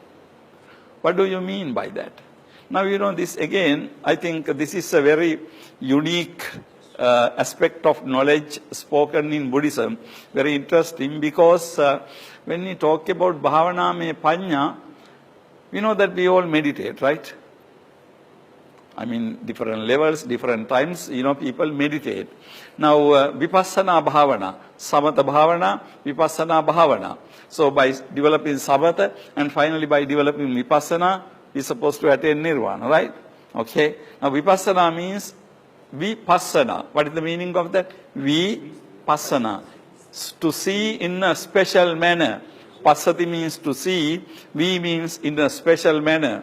What do you mean by that? Now, this again, I think this is a very unique aspect of knowledge spoken in Buddhism. Very interesting, because when we talk about Bhavanamaya Panya, we know that we all meditate, right? Different levels, different times, people meditate. Now, Vipassana Bhavana, Samatha Bhavana, Vipassana Bhavana. So, by developing Samatha and finally by developing Vipassana, we're supposed to attain Nirvana, right? Okay. Now, Vipassana means Vipassana. What is the meaning of that? Vipassana. To see in a special manner. Passati means to see. Vi means in a special manner.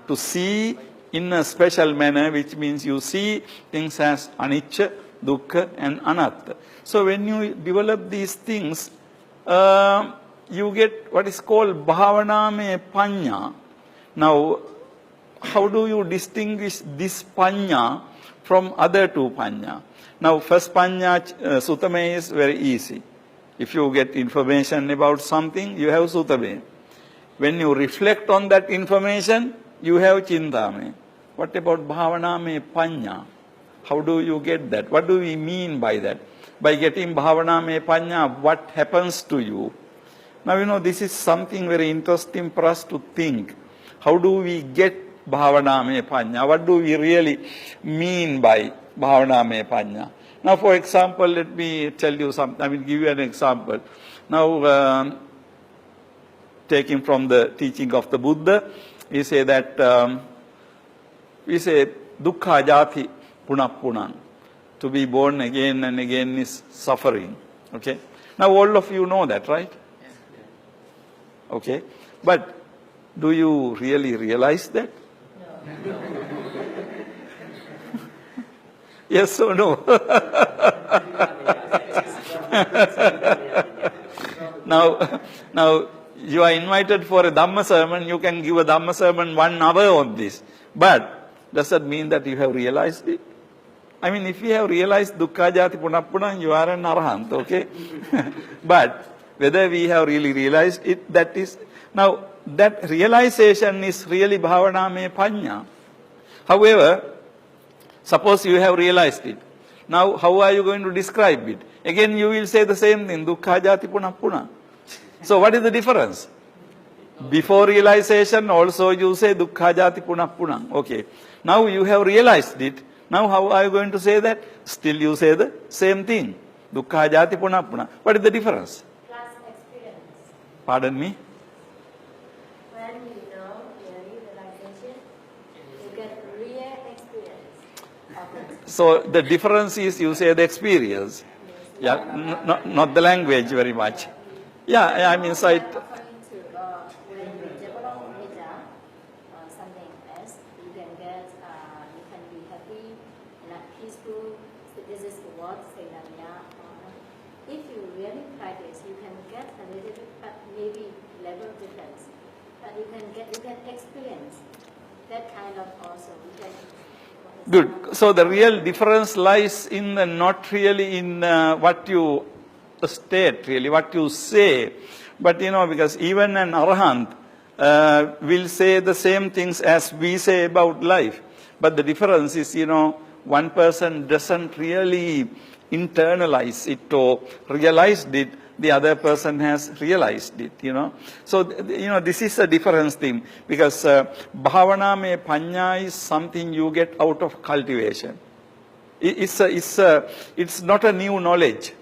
To see in a special manner, which means you see things as anicca, dukkha and anatta. So when you develop these things, you get what is called Bhavanamaya Panya. Now, how do you distinguish this Panya from other 2 Panya? Now, first Panya, Suttamaya, is very easy. If you get information about something, you have Suttamaya. When you reflect on that information, you have Chintamaya. What about Bhavanamaya Panya? How do you get that? What do we mean by that? By getting Bhavanamaya Panya, what happens to you? Now, this is something very interesting for us to think. How do we get bhavaname paññā? What do we really mean by bhavaname paññā? Now, for example, let me tell you something. I will give you an example. Now, taking from the teaching of the Buddha, we say that, dukkha jati punappunam. To be born again and again is suffering. Okay? Now, all of you know that, right? Okay? But do you really realize that? No. Yes or no? Now, you are invited for a Dhamma sermon, you can give a Dhamma sermon 1 hour on this. But does that mean that you have realized it? I mean, if you have realized dukkha jati punappunam, you are an arahant, okay? But whether we have really realized it, that is... Now, that realization is really bhavaname paññā. However, suppose you have realized it. Now, how are you going to describe it? Again, you will say the same thing, dukkha jati punappunam. So, what is the difference? Before realization, also you say dukkha jati punappunam. Okay. Now, you have realized it. Now, how are you going to say that? Still you say the same thing. Dukkha jati punappunam. What is the difference? Plus experience. Pardon me? When you know your realization, you get real experience of it. So, the difference is you say the experience. Yeah, not the language very much. Yeah, I mean, inside. According to when you develop metta, something else, you can get, you can be happy, like peaceful. So this is the word Nyaya. If you really practice, you can get a little bit, but maybe level difference. But you can experience that kind of also. You can. Good. So the real difference lies in the, not really in what you state, really, what you say. But, because even an arahant will say the same things as we say about life. But the difference is, one person doesn't really internalize it or realize it. The other person has realized it, So, this is a difference thing. Because bhavaname paññā is something you get out of cultivation. It's not a new knowledge.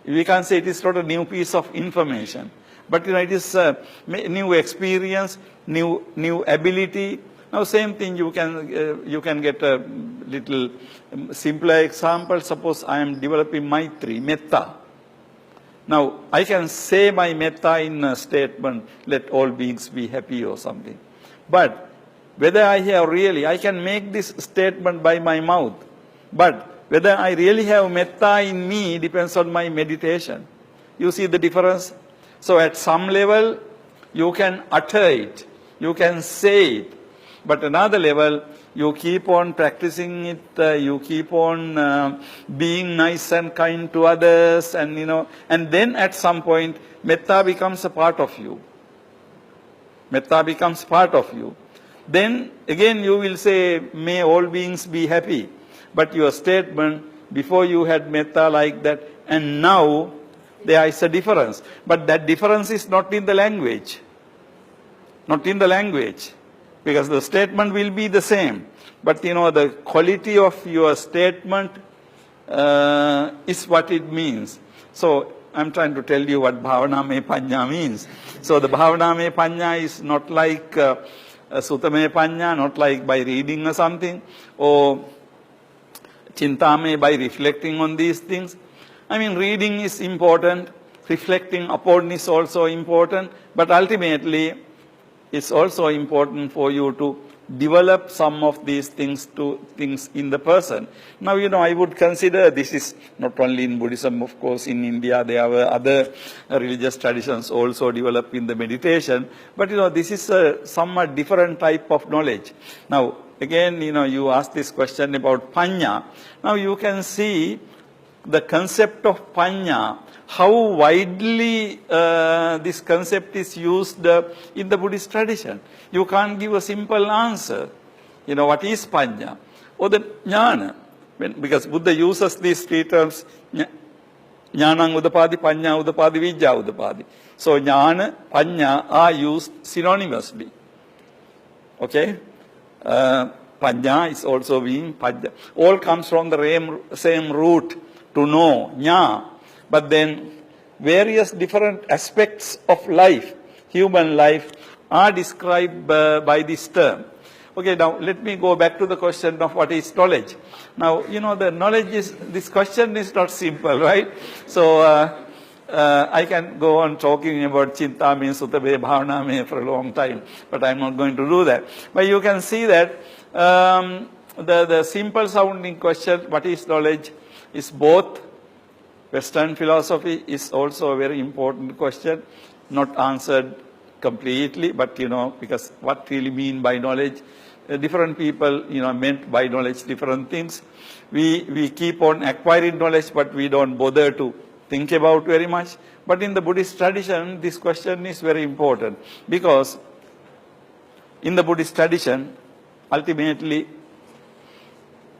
We can't say it is not a new piece of information. But, it is a new experience, new ability. Now, same thing you can get a little simpler example. Suppose I am developing maitri, metta. Now, I can say my metta in a statement, let all beings be happy or something. But whether I can make this statement by my mouth. But whether I really have metta in me depends on my meditation. You see the difference? So at some level, you can utter it, you can say it. But another level, you keep on practicing it, you keep on being nice and kind to others, and and then at some point, metta becomes a part of you. Metta becomes part of you. Then again you will say, may all beings be happy. But your statement, before you had metta like that, and now there is a difference. But that difference is not in the language. Not in the language. Because the statement will be the same. But the quality of your statement is what it means. So I'm trying to tell you what bhavaname paññā means. So the bhavaname paññā is not like sutame paññā, not like by reading or something, or chintame by reflecting on these things. I mean, reading is important, reflecting upon is also important, but ultimately it's also important for you to develop some of these things in the person. Now, I would consider this is not only in Buddhism, of course, in India, there were other religious traditions also developed in the meditation. But, this is a somewhat different type of knowledge. Now, again, you asked this question about paññā. Now, you can see the concept of paññā, how widely this concept is used in the Buddhist tradition. You can't give a simple answer. What is paññā? Or the jnana. Because Buddha uses these three terms, Jnanam udapadi, panya udapadi, vijja udapadi. So jnana, panya are used synonymously. Okay? Panya is also being panya. All comes from the same root, to know, jna. But then various different aspects of life, human life, are described by this term. Okay, now let me go back to the question of what is knowledge. Now, the knowledge is, this question is not simple, right? So, I can go on talking about Chintamaya, Sutta Bhavana for a long time, but I'm not going to do that. But you can see that the simple sounding question, what is knowledge, is both. Western philosophy is also a very important question, not answered completely, but because what really mean by knowledge, different people meant by knowledge different things. We keep on acquiring knowledge, but we don't bother to think about very much. But in the Buddhist tradition, this question is very important, because in the Buddhist tradition, ultimately,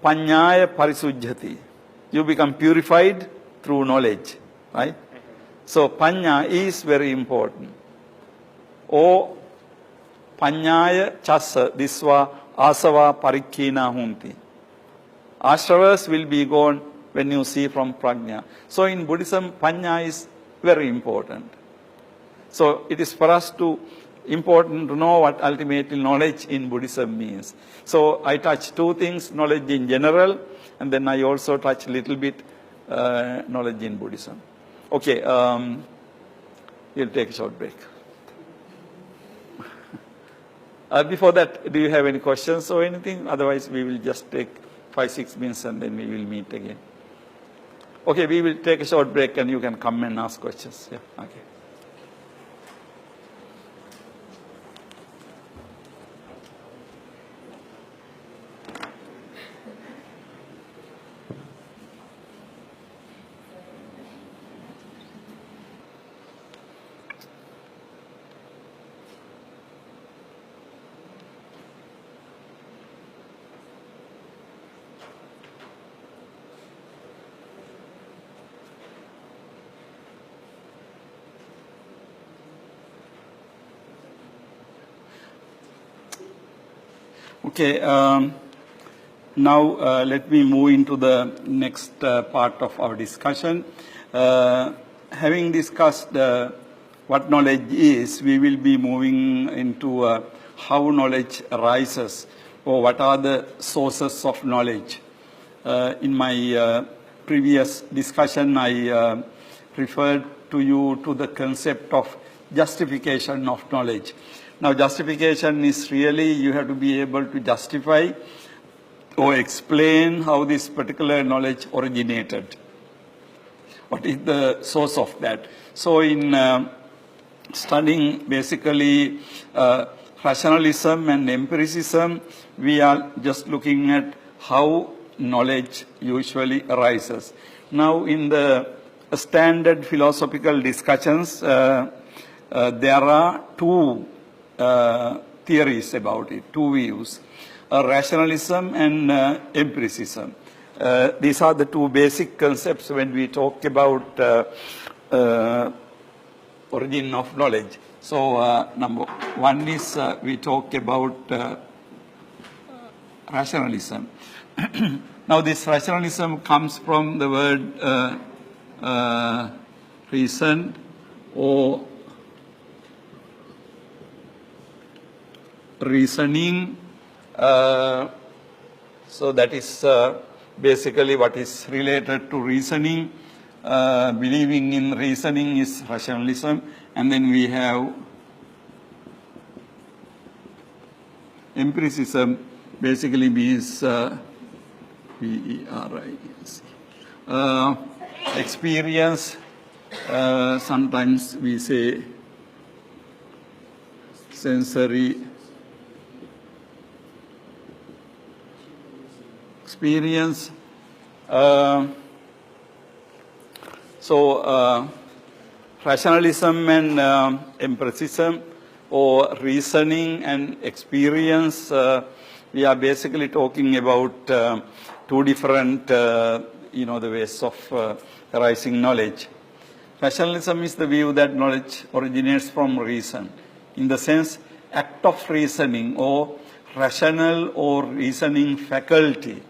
paññāya parisujjhati, you become purified through knowledge, right? So paññā is very important. O paññāya chassa disva asava parikkina hunti. Ashravas will be gone when you see from prajna. So in Buddhism, paññā is very important. So it is for us important to know what ultimately knowledge in Buddhism means. So I touch two things, knowledge in general, and then I also touch a little bit knowledge in Buddhism. Okay, we'll take a short break. Before that, do you have any questions or anything? Otherwise, we will just take 5-6 minutes and then we will meet again. Okay, we will take a short break and you can come and ask questions. Yeah, okay. Okay, now let me move into the next part of our discussion. Having discussed what knowledge is, we will be moving into how knowledge arises, or what are the sources of knowledge. In my previous discussion, I referred to you to the concept of justification of knowledge. Now, justification is really, you have to be able to justify or explain how this particular knowledge originated. What is the source of that? So, in studying basically rationalism and empiricism, we are just looking at how knowledge usually arises. Now, in the standard philosophical discussions, there are two theories about it, two views, rationalism and empiricism. These are the two basic concepts when we talk about origin of knowledge. So, number one is we talk about rationalism. Now, this rationalism comes from the word reason or reasoning. So that is basically what is related to reasoning. Believing in reasoning is rationalism. And then we have empiricism, basically means P-E-R-I-C. Experience, sometimes we say sensory experience. So, rationalism and empiricism, or reasoning and experience, we are basically talking about two different the ways of arising knowledge. Rationalism is the view that knowledge originates from reason, in the sense act of reasoning or rational or reasoning faculty.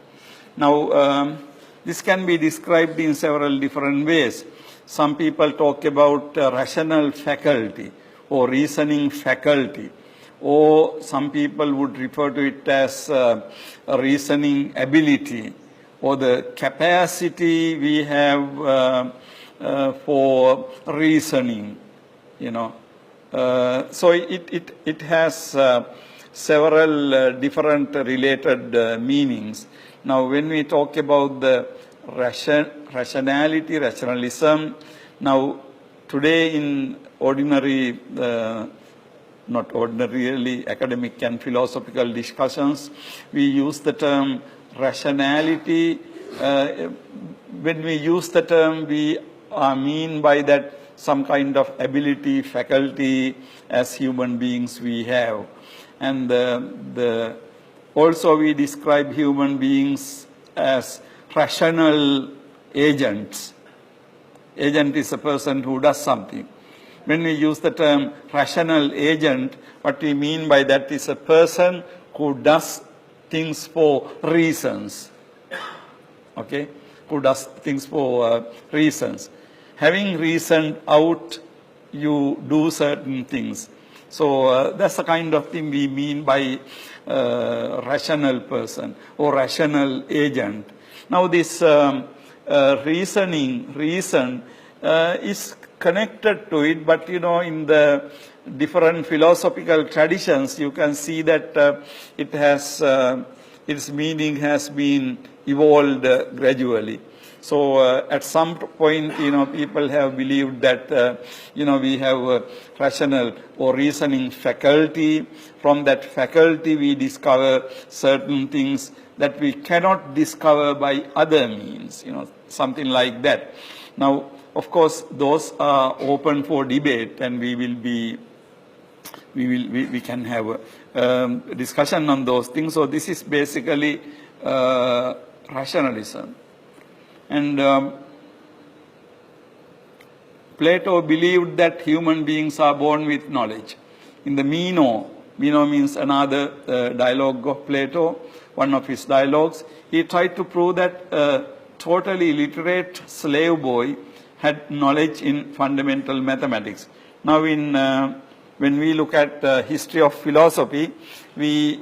Now, this can be described in several different ways. Some people talk about rational faculty or reasoning faculty, or some people would refer to it as a reasoning ability or the capacity we have for reasoning, So it has several different related meanings. Now, when we talk about the rationality, rationalism, now today in ordinary, not ordinarily academic and philosophical discussions, we use the term rationality. When we use the term, we mean by that some kind of ability, faculty as human beings we have. And also we describe human beings as rational agents. Agent is a person who does something. When we use the term rational agent, what we mean by that is a person who does things for reasons. Okay? Who does things for reasons. Having reasoned out, you do certain things. So that's the kind of thing we mean by rational person or rational agent. Now this reason is connected to it, but in the different philosophical traditions, you can see that it has its meaning has been evolved gradually. So at some point, people have believed that, we have a rational or reasoning faculty. From that faculty, we discover certain things that we cannot discover by other means, something like that. Now, of course, those are open for debate, and we can have a discussion on those things. So this is basically rationalism. And Plato believed that human beings are born with knowledge. In the Meno means another dialogue of Plato, one of his dialogues, he tried to prove that a totally illiterate slave boy had knowledge in fundamental mathematics. Now, when we look at the history of philosophy, we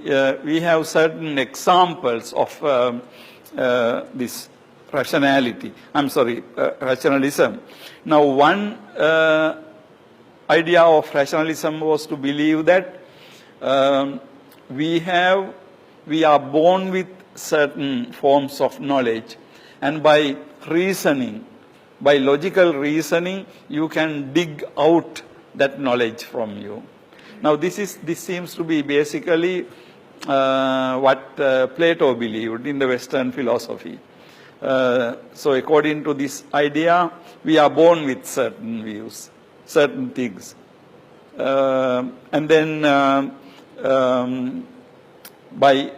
have certain examples of this rationalism. Now, one idea of rationalism was to believe that we are born with certain forms of knowledge, and by reasoning, by logical reasoning, you can dig out that knowledge from you. Now, this seems to be basically what Plato believed in the Western philosophy. So according to this idea, we are born with certain views, certain things. And then by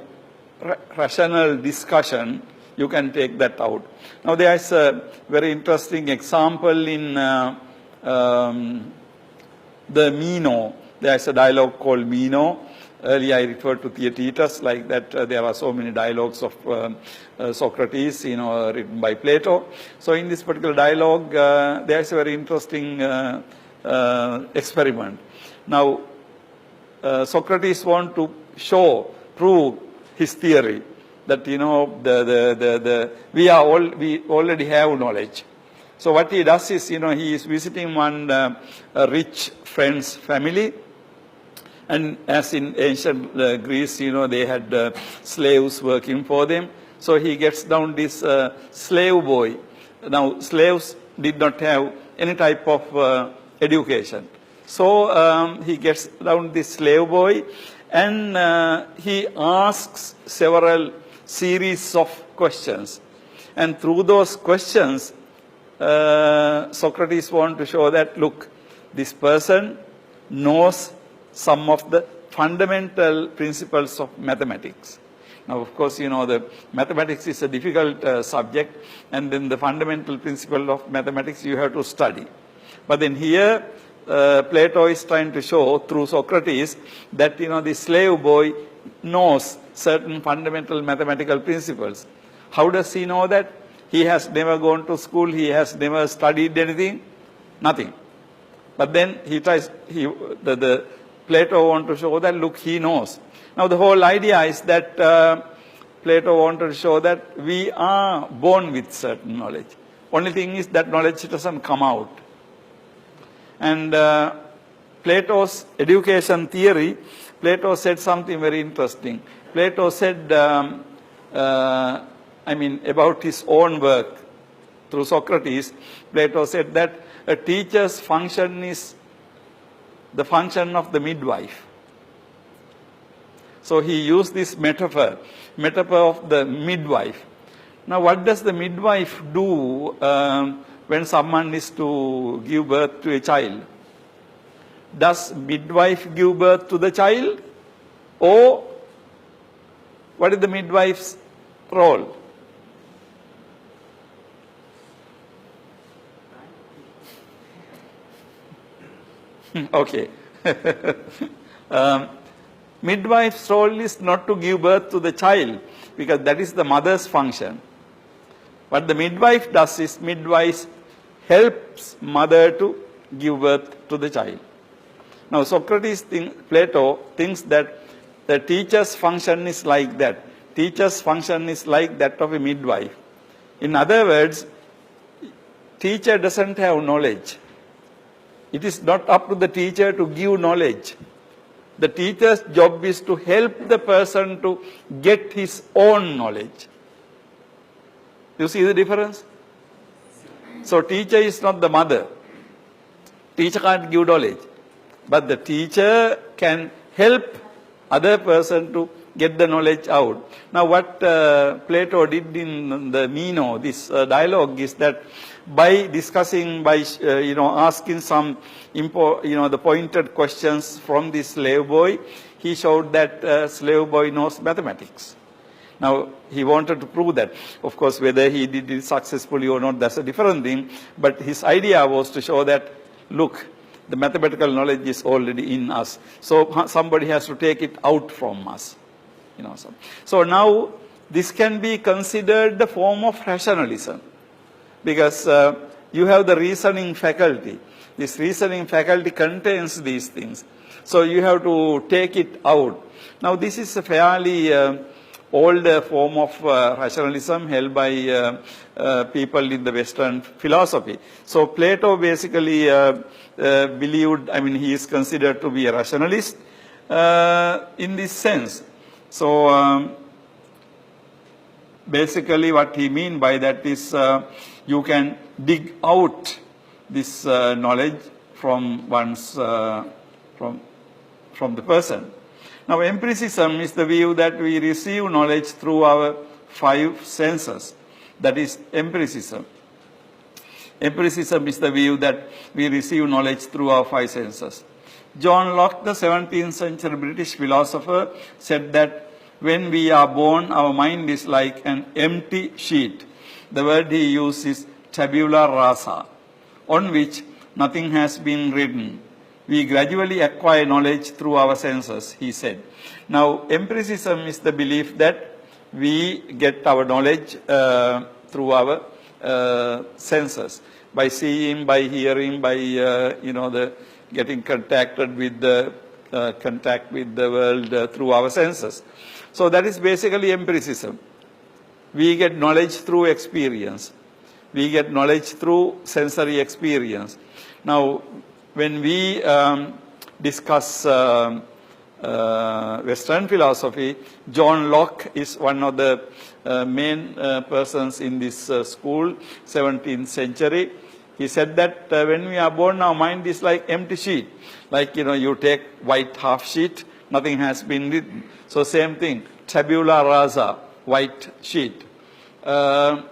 rational discussion, you can take that out. Now there is a very interesting example in the Meno. There is a dialogue called Meno. Earlier I referred to Theaetetus, like that there are so many dialogues of Socrates, written by Plato. So in this particular dialogue, there is a very interesting experiment. Now, Socrates wants to prove his theory that we already have knowledge. So what he does is, he is visiting one rich friend's family. And as in ancient Greece, they had slaves working for them. So he gets down this slave boy. Now, slaves did not have any type of education. So he gets down this slave boy, and he asks several series of questions. And through those questions, Socrates wants to show that, look, this person knows some of the fundamental principles of mathematics. Now, of course, the mathematics is a difficult subject, and then the fundamental principle of mathematics you have to study. But then here, Plato is trying to show through Socrates that, the slave boy knows certain fundamental mathematical principles. How does he know that? He has never gone to school, he has never studied anything, nothing. But then Plato wants to show that, look, he knows. Now the whole idea is that Plato wanted to show that we are born with certain knowledge. Only thing is that knowledge doesn't come out. And Plato's education theory, Plato said something very interesting. Plato said, about his own work through Socrates, Plato said that a teacher's function is the function of the midwife. So he used this metaphor of the midwife. Now what does the midwife do when someone is to give birth to a child? Does midwife give birth to the child? Or what is the midwife's role? Okay. Midwife's role is not to give birth to the child, because that is the mother's function. What the midwife does is, midwife helps mother to give birth to the child. Now Plato thinks that the teacher's function is like that. Teacher's function is like that of a midwife. In other words, teacher doesn't have knowledge. It is not up to the teacher to give knowledge. The teacher's job is to help the person to get his own knowledge. You see the difference? So teacher is not the mother. Teacher can't give knowledge. But the teacher can help other person to get the knowledge out. Now what Plato did in the Meno, this dialogue, is that by discussing, by asking some the pointed questions from this slave boy, he showed that slave boy knows mathematics. Now he wanted to prove that. Of course, whether he did it successfully or not, that's a different thing. But his idea was to show that, look, the mathematical knowledge is already in us. So somebody has to take it out from us. So now this can be considered the form of rationalism, because you have the reasoning faculty. This reasoning faculty contains these things. So you have to take it out. Now this is a fairly old form of rationalism held by people in the Western philosophy. So Plato basically believed, he is considered to be a rationalist in this sense. So basically what he means by that is you can dig out this knowledge from one's from the person. Now empiricism is the view that we receive knowledge through our 5 senses. That is empiricism. Empiricism is the view that we receive knowledge through our 5 senses. John Locke, the 17th century British philosopher, said that when we are born, our mind is like an empty sheet. The word he used is tabula rasa, on which nothing has been written. We gradually acquire knowledge through our senses, he said. Now, empiricism is the belief that we get our knowledge through our senses, by seeing, by hearing, by getting contacted with the contact with the world through our senses. So that is basically empiricism. We get knowledge through experience. We get knowledge through sensory experience. Now, when we discuss Western philosophy, John Locke is one of the main persons in this school, 17th century. He said that when we are born, our mind is like empty sheet. Like, you take white half sheet, nothing has been written. So same thing, tabula rasa, white sheet, on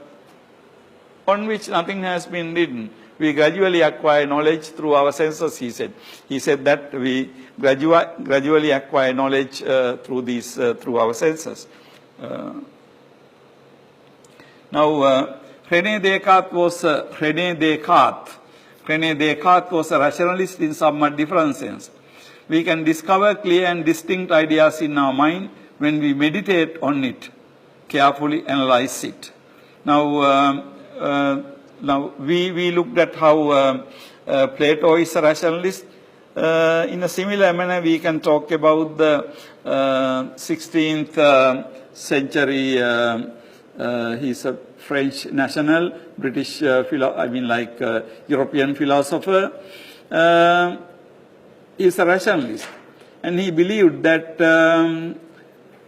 which nothing has been written. We gradually acquire knowledge through our senses, he said. He said that we gradually acquire knowledge through our senses. Now, René Descartes was a rationalist in somewhat different sense. We can discover clear and distinct ideas in our mind when we meditate on it, carefully analyze it. Now, we looked at how Plato is a rationalist. In a similar manner, we can talk about the 16th century. He's a French national, British, European philosopher. He's a rationalist. And he believed that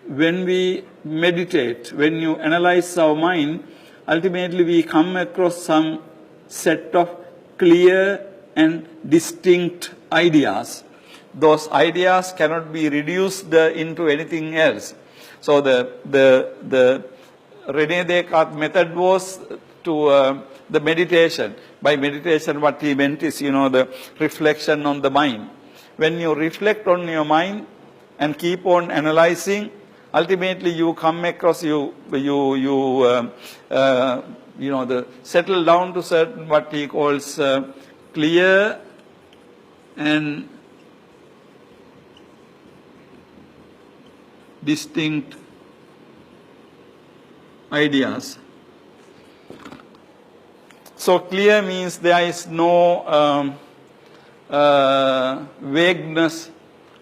when we meditate, when you analyze our mind, ultimately we come across some set of clear and distinct ideas. Those ideas cannot be reduced into anything else. So the René Descartes method was to the meditation. By meditation, what he meant is, the reflection on the mind. When you reflect on your mind and keep on analyzing, ultimately you come across, settle down to certain what he calls clear and distinct ideas. So clear means there is no vagueness,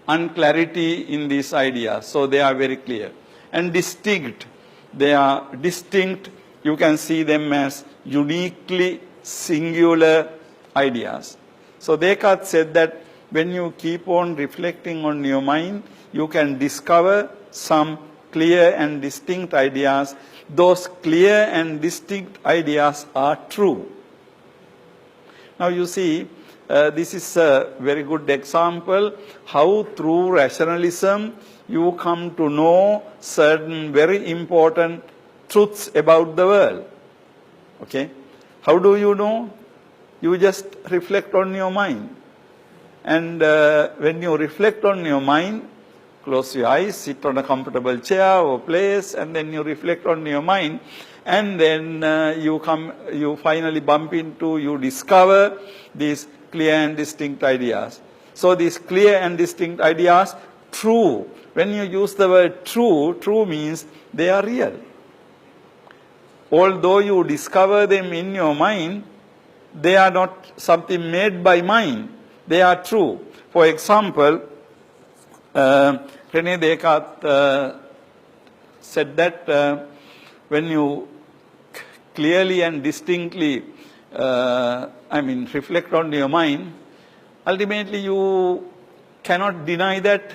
unclarity in these ideas. So they are very clear. And distinct, they are distinct. You can see them as uniquely singular ideas. So Descartes said that when you keep on reflecting on your mind, you can discover some clear and distinct ideas. Those clear and distinct ideas are true. Now you see, this is a very good example how through rationalism you come to know certain very important truths about the world. Okay? How do you know? You just reflect on your mind. And when you reflect on your mind, close your eyes, sit on a comfortable chair or place, and then you reflect on your mind, and then you finally bump into, you discover these clear and distinct ideas. So these clear and distinct ideas, true. When you use the word true, true means they are real. Although you discover them in your mind, they are not something made by mind. They are true. For example, René Descartes said that when you clearly and distinctly, reflect on your mind, ultimately you cannot deny that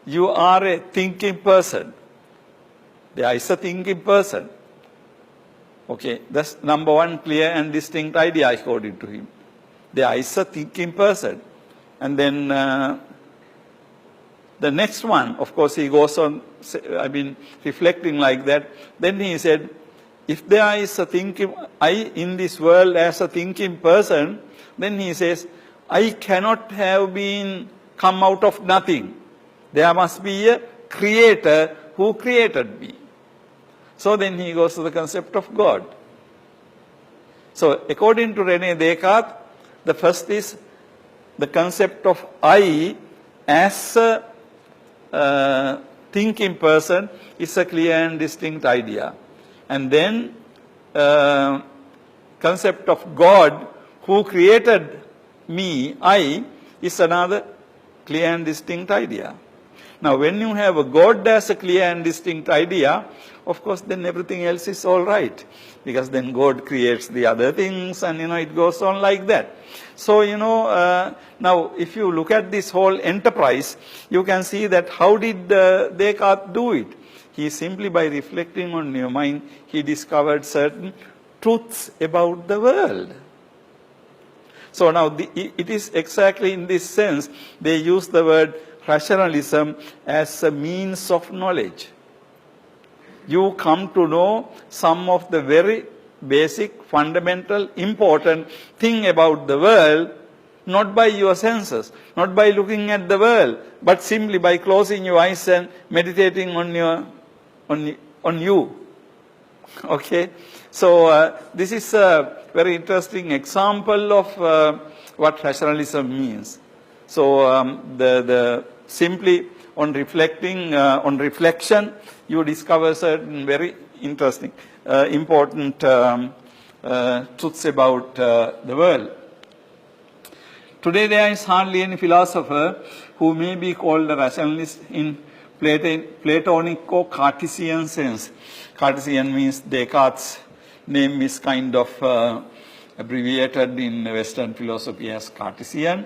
you are a thinking person. There is a thinking person. Okay, that's number one clear and distinct idea according to him. There is a thinking person. And then the next one, of course, he goes on, reflecting like that. Then he said, if there is a thinking, I in this world as a thinking person, then he says, I cannot have come out of nothing. There must be a creator who created me. So then he goes to the concept of God. So according to René Descartes, the first is the concept of I as a thinking person is a clear and distinct idea. And then concept of God who created me, I, is another clear and distinct idea. Now when you have a God as a clear and distinct idea, of course then everything else is all right. Because then God creates the other things and it goes on like that. So now if you look at this whole enterprise, you can see that how did Descartes do it? He simply by reflecting on your mind, he discovered certain truths about the world. So now it is exactly in this sense, they use the word rationalism as a means of knowledge. You come to know some of the very basic, fundamental, important thing about the world not by your senses, not by looking at the world, but simply by closing your eyes and meditating on you. Okay? So this is a very interesting example of what rationalism means. So the simply on reflection, you discover certain very interesting, important truths about the world. Today there is hardly any philosopher who may be called a rationalist in Platonic or Cartesian sense. Cartesian means Descartes' name is kind of abbreviated in Western philosophy as Cartesian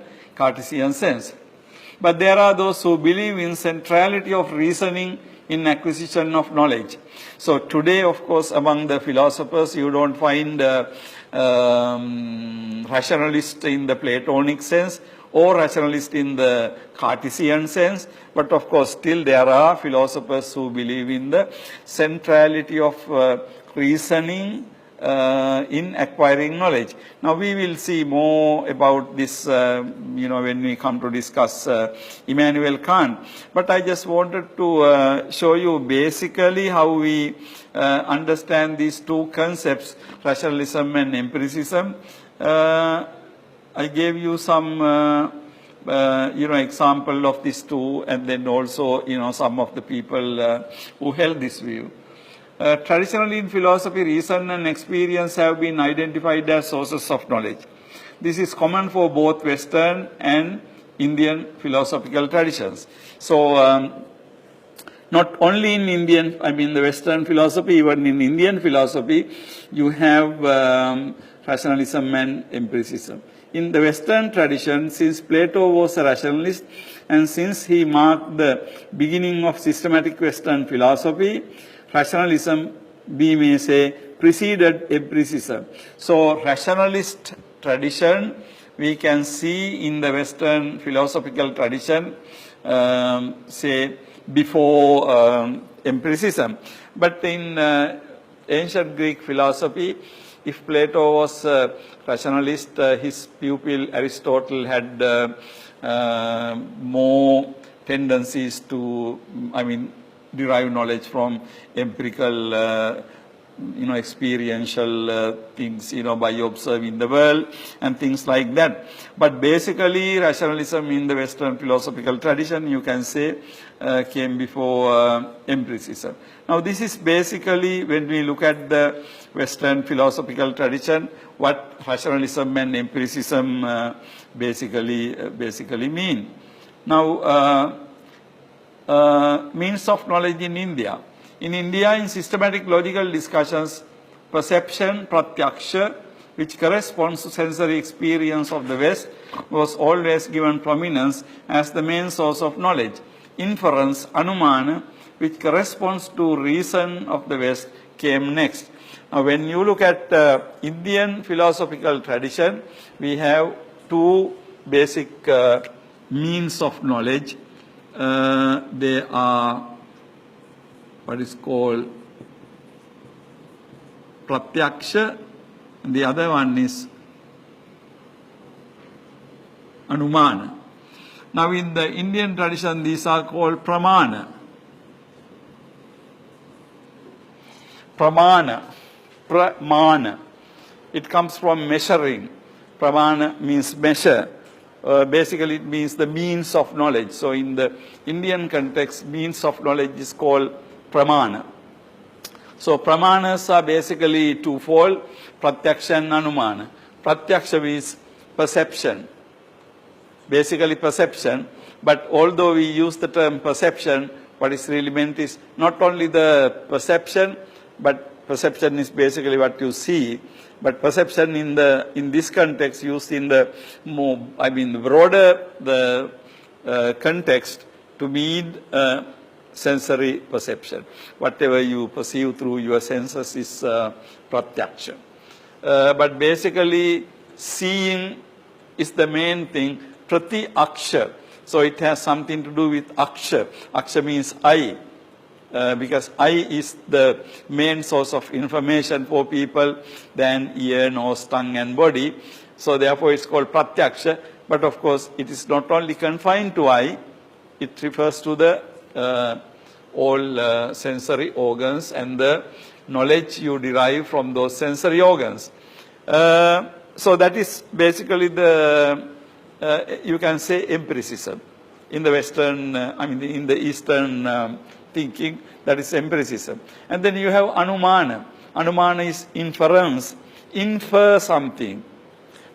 sense. But there are those who believe in centrality of reasoning in acquisition of knowledge. So today, of course, among the philosophers, you don't find rationalist in the Platonic sense or rationalist in the Cartesian sense. But of course, still there are philosophers who believe in the centrality of reasoning in acquiring knowledge. Now we will see more about this, when we come to discuss Immanuel Kant. But I just wanted to show you basically how we understand these two concepts, rationalism and empiricism. I gave you some, example of these two, and then also, some of the people who held this view. Traditionally in philosophy, reason and experience have been identified as sources of knowledge. This is common for both Western and Indian philosophical traditions. So, not only in the Western philosophy, even in Indian philosophy, you have rationalism and empiricism. In the Western tradition, since Plato was a rationalist, and since he marked the beginning of systematic Western philosophy, rationalism, we may say, preceded empiricism. So, rationalist tradition, we can see in the Western philosophical tradition, say, before empiricism. But in ancient Greek philosophy, if Plato was a rationalist, his pupil Aristotle had more tendencies to, derive knowledge from empirical, experiential things, by observing the world and things like that. But basically, rationalism in the Western philosophical tradition, you can say, came before empiricism. Now, this is basically, when we look at the Western philosophical tradition, what rationalism and empiricism basically mean. Now, means of knowledge in India. In India, in systematic logical discussions, perception, pratyakṣa, which corresponds to sensory experience of the West, was always given prominence as the main source of knowledge. Inference, anumāna, which corresponds to reason of the West, came next. Now, when you look at Indian philosophical tradition, we have two basic means of knowledge. They are what is called pratyakṣa, and the other one is anumāna. Now, in the Indian tradition, these are called pramāna. Pramāna. It comes from measuring. Pramāna means measure. Basically, it means the means of knowledge. So, in the Indian context, means of knowledge is called pramāna. So, pramānas are basically twofold, pratyakṣa and anumāna. Pratyakṣa means perception, basically perception, but although we use the term perception, what is really meant is not only the perception, but perception is basically what you see, but perception in this context used in the more, broader the context to mean sensory perception. Whatever you perceive through your senses is pratyakṣa. But basically, seeing is the main thing, pratyakṣa. So it has something to do with aksha. Aksha means eye. Because eye is the main source of information for people than ear, nose, tongue and body. So therefore it's called pratyakṣa. But of course, it is not only confined to eye, it refers to the all sensory organs and the knowledge you derive from those sensory organs. So that is basically the, you can say, empiricism. In the Western, in the Eastern thinking, that is empiricism. And then you have anumāna. Anumāna is inference, infer something.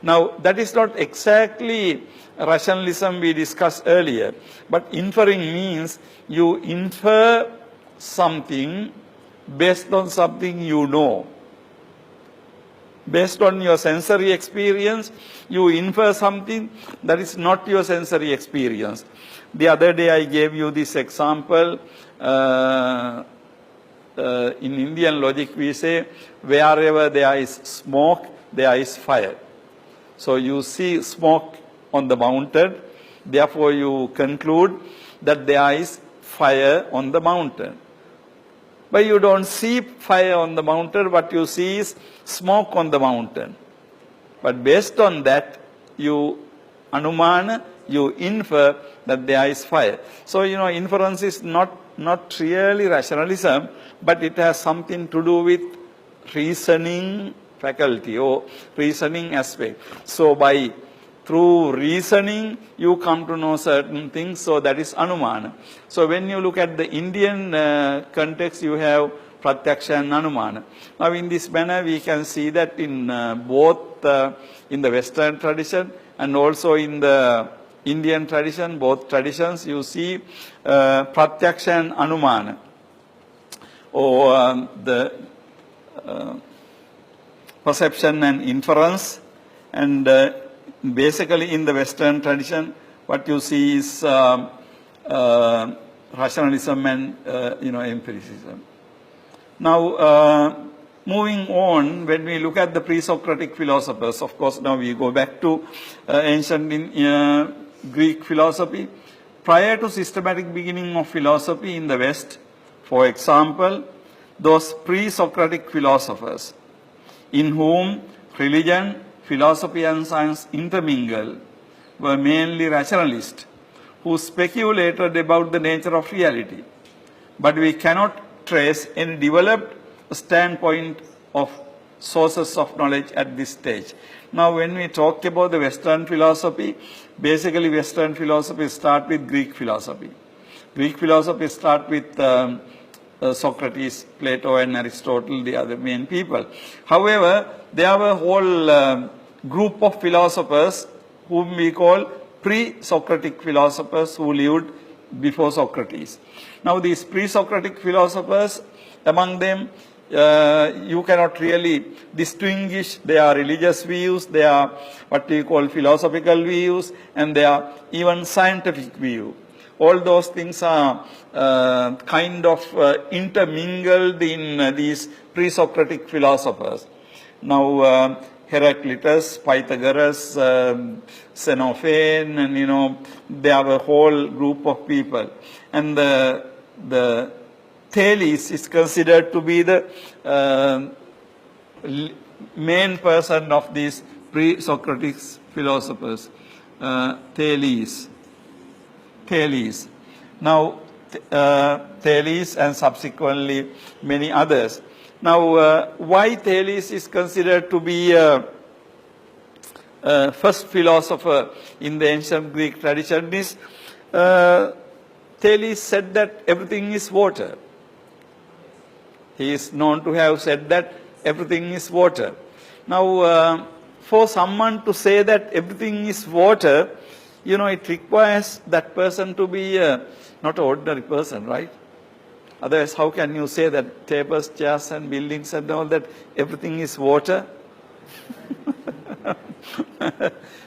Now, that is not exactly rationalism we discussed earlier, but inferring means you infer something based on something you know. Based on your sensory experience, you infer something that is not your sensory experience. The other day I gave you this example. In Indian logic we say, wherever there is smoke, there is fire. So you see smoke on the mountain, therefore you conclude that there is fire on the mountain. But you don't see fire on the mountain, what you see is smoke on the mountain. But based on that, you anumāna, you infer that there is fire. So, inference is not really rationalism, but it has something to do with reasoning faculty or reasoning aspect. So, through reasoning, you come to know certain things, so that is anumāna. So when you look at the Indian context, you have pratyakṣa and anumāna. Now in this manner, we can see that in both in the Western tradition and also in the Indian tradition, both traditions, you see pratyakṣa and anumāna, or the perception and inference. And basically, in the Western tradition, what you see is rationalism and empiricism. Now, moving on, when we look at the pre-Socratic philosophers, of course, now we go back to ancient Greek philosophy. Prior to systematic beginning of philosophy in the West, for example, those pre-Socratic philosophers, in whom religion, philosophy and science intermingled, were mainly rationalists who speculated about the nature of reality. But we cannot trace any developed standpoint of sources of knowledge at this stage. Now, when we talk about the Western philosophy, basically Western philosophy start with Greek philosophy. Greek philosophy start with Socrates, Plato and Aristotle, the other main people. However, there were a whole group of philosophers whom we call pre-Socratic philosophers who lived before Socrates. Now these pre-Socratic philosophers, among them, you cannot really distinguish their religious views, their what we call philosophical views, and their even scientific view. All those things are kind of intermingled in these pre-Socratic philosophers. Now, Heraclitus, Pythagoras, Xenophon, and they were a whole group of people. And the Thales is considered to be the main person of these pre-Socratic philosophers. Thales. Now, Thales and subsequently many others. Now, why Thales is considered to be first philosopher in the ancient Greek tradition is Thales said that everything is water. He is known to have said that everything is water. Now, for someone to say that everything is water, it requires that person to be not an ordinary person, right? Otherwise, how can you say that tables, chairs and buildings and all that, everything is water?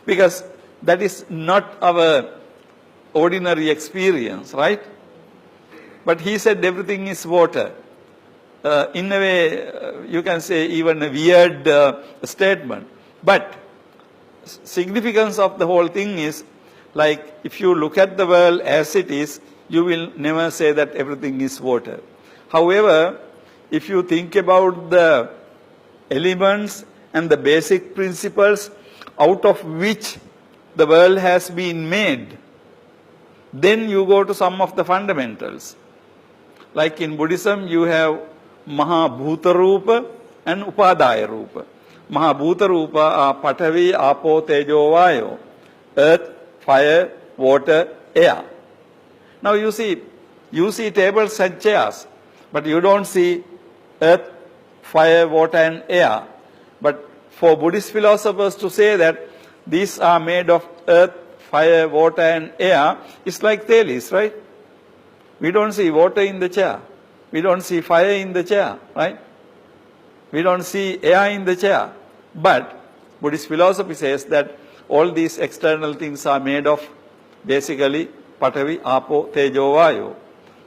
Because that is not our ordinary experience, right? But he said everything is water. In a way, you can say even a weird statement. But significance of the whole thing is, like, if you look at the world as it is, you will never say that everything is water. However, if you think about the elements and the basic principles out of which the world has been made, then you go to some of the fundamentals. Like in Buddhism, you have Mahabhuta Rupa and Upadaya Rupa. Mahabhuta Rupa are Patavi, Apo, Tejo, Vayo, earth, fire, water, air. Now you see tables and chairs, but you don't see earth, fire, water and air. But for Buddhist philosophers to say that these are made of earth, fire, water and air, it's like Thales, right? We don't see water in the chair. We don't see fire in the chair, right? We don't see air in the chair. But Buddhist philosophy says that all these external things are made of basically Patavi, Apo, Tejo, Vayo.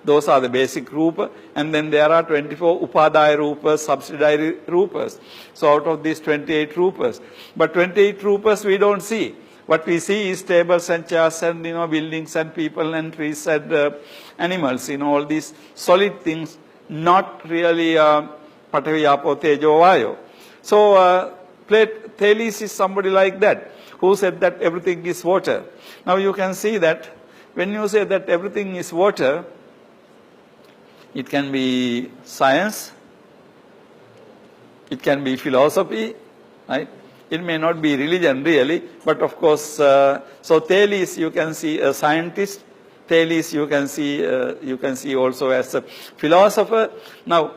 Those are the basic rupa. And then there are 24 upadaya rupas, subsidiary rupas. So out of these 28 rupas. But 28 rupas we don't see. What we see is tables and chairs and buildings and people and trees and animals, all these solid things, not really Patavi, Apo, Tejo, Vayo. So Thales is somebody like that, who said that everything is water. Now you can see that when you say that everything is water, it can be science, it can be philosophy, right? It may not be religion really, but of course, so Thales you can see a scientist, Thales you can see also as a philosopher. Now,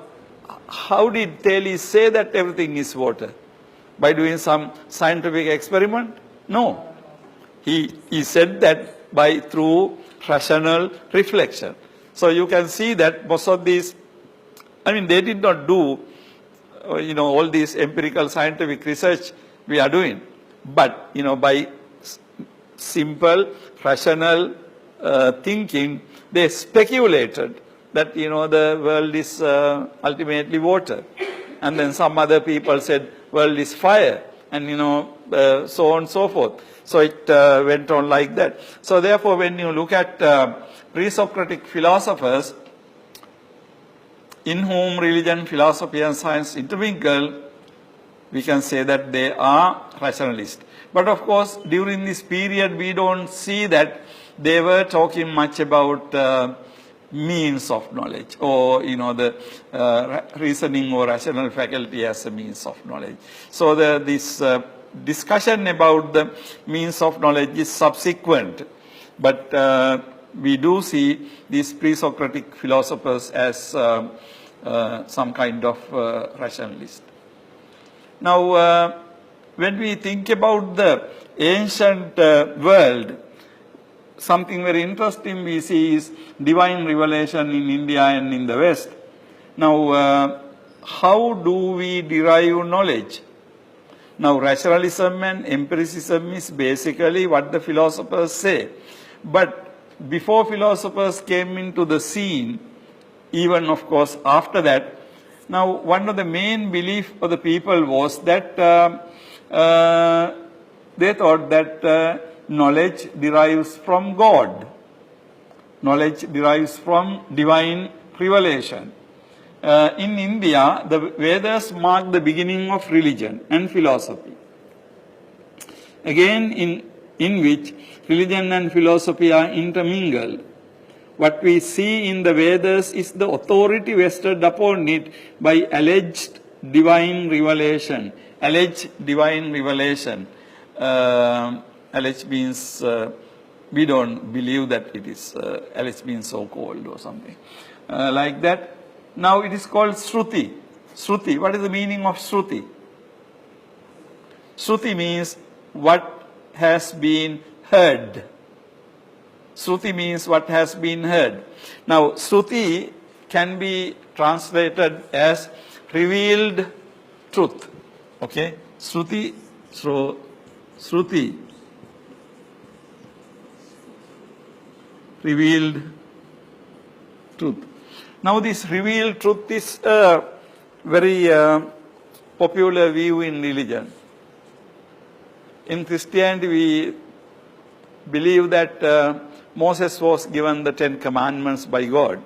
how did Thales say that everything is water? By doing some scientific experiment? No. He said that through rational reflection. So you can see that most of these, they did not do, all these empirical scientific research we are doing. But, by simple, rational thinking, they speculated that, the world is ultimately water. And then some other people said, world is fire. And, so on and so forth. So it went on like that. So therefore, when you look at pre-Socratic philosophers, in whom religion, philosophy and science intermingle, we can say that they are rationalists. But of course, during this period, we don't see that they were talking much about means of knowledge or, the reasoning or rational faculty as a means of knowledge. So this discussion about the means of knowledge is subsequent. But we do see these pre-Socratic philosophers as some kind of rationalist. Now, when we think about the ancient world, something very interesting we see is divine revelation in India and in the West. Now, how do we derive knowledge? Now, rationalism and empiricism is basically what the philosophers say. But before philosophers came into the scene, even of course after that, now one of the main beliefs of the people was that they thought that knowledge derives from God. Knowledge derives from divine revelation. In India, the Vedas mark the beginning of religion and philosophy. Again, in which religion and philosophy are intermingled. What we see in the Vedas is the authority vested upon it by alleged divine revelation. Alleged divine revelation. Alleged means we don't believe that it is alleged means so-called or something like that. Now it is called sruti. Sruti. What is the meaning of sruti? Sruti means what has been heard. Sruti means what has been heard. Now, sruti can be translated as revealed truth. Okay? Sruti, so sruti, revealed truth. Now, this revealed truth is a very popular view in religion. In Christianity, we believe that Moses was given the 10 commandments by God.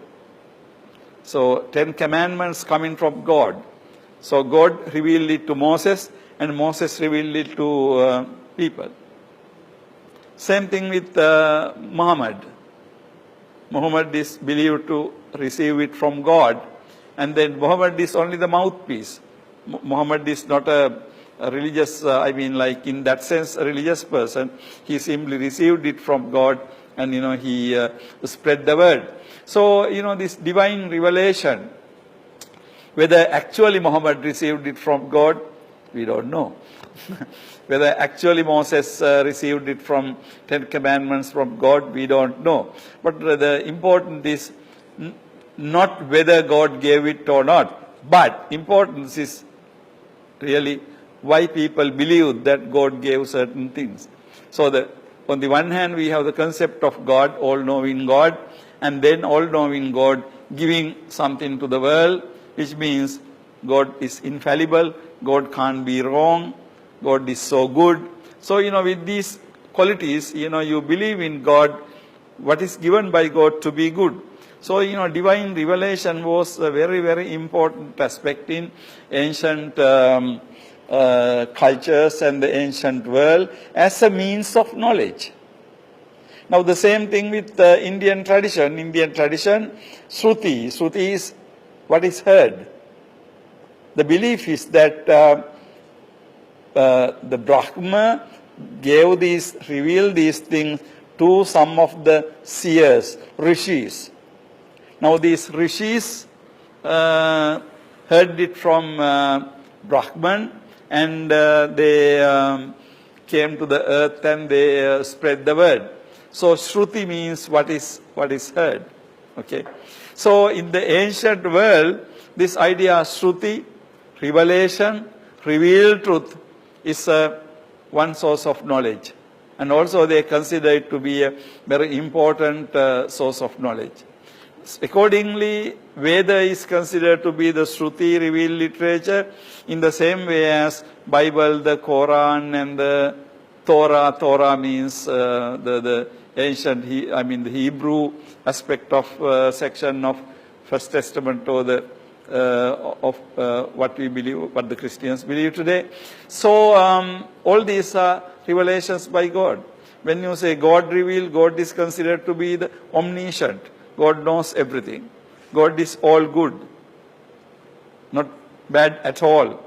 So 10 commandments coming from God. So God revealed it to Moses and Moses revealed it to people. Same thing with Muhammad. Muhammad is believed to receive it from God, and then Muhammad is only the mouthpiece. Muhammad is not a religious, like in that sense, a religious person. He simply received it from God, and he spread the word. So this divine revelation, whether actually Muhammad received it from God, we don't know. Whether actually Moses received it from 10 Commandments from God, we don't know. But the important is not whether God gave it or not, but importance is really why people believe that God gave certain things. So on the one hand, we have the concept of God, all-knowing God, and then all-knowing God giving something to the world, which means God is infallible, God can't be wrong, God is so good. So, with these qualities, you believe in God, what is given by God to be good. So, divine revelation was a very, very important aspect in ancient cultures and the ancient world as a means of knowledge. Now, the same thing with Indian tradition. Indian tradition, sruti. Sruti is what is heard. The belief is that the Brahma revealed these things to some of the seers, rishis. Now these rishis heard it from Brahman, and they came to the earth and they spread the word. So Shruti means what is heard. Okay. So in the ancient world, this idea of Shruti, revelation, revealed truth, is one source of knowledge. And also they consider it to be a very important source of knowledge. Accordingly, Veda is considered to be the Shruti revealed literature in the same way as Bible, the Quran, and the Torah. Torah means the ancient, the Hebrew aspect of section of First Testament, or the what we believe, what the Christians believe today. So all these are revelations by God. When you say God revealed, God is considered to be the omniscient. God knows everything. God is all good, not bad at all.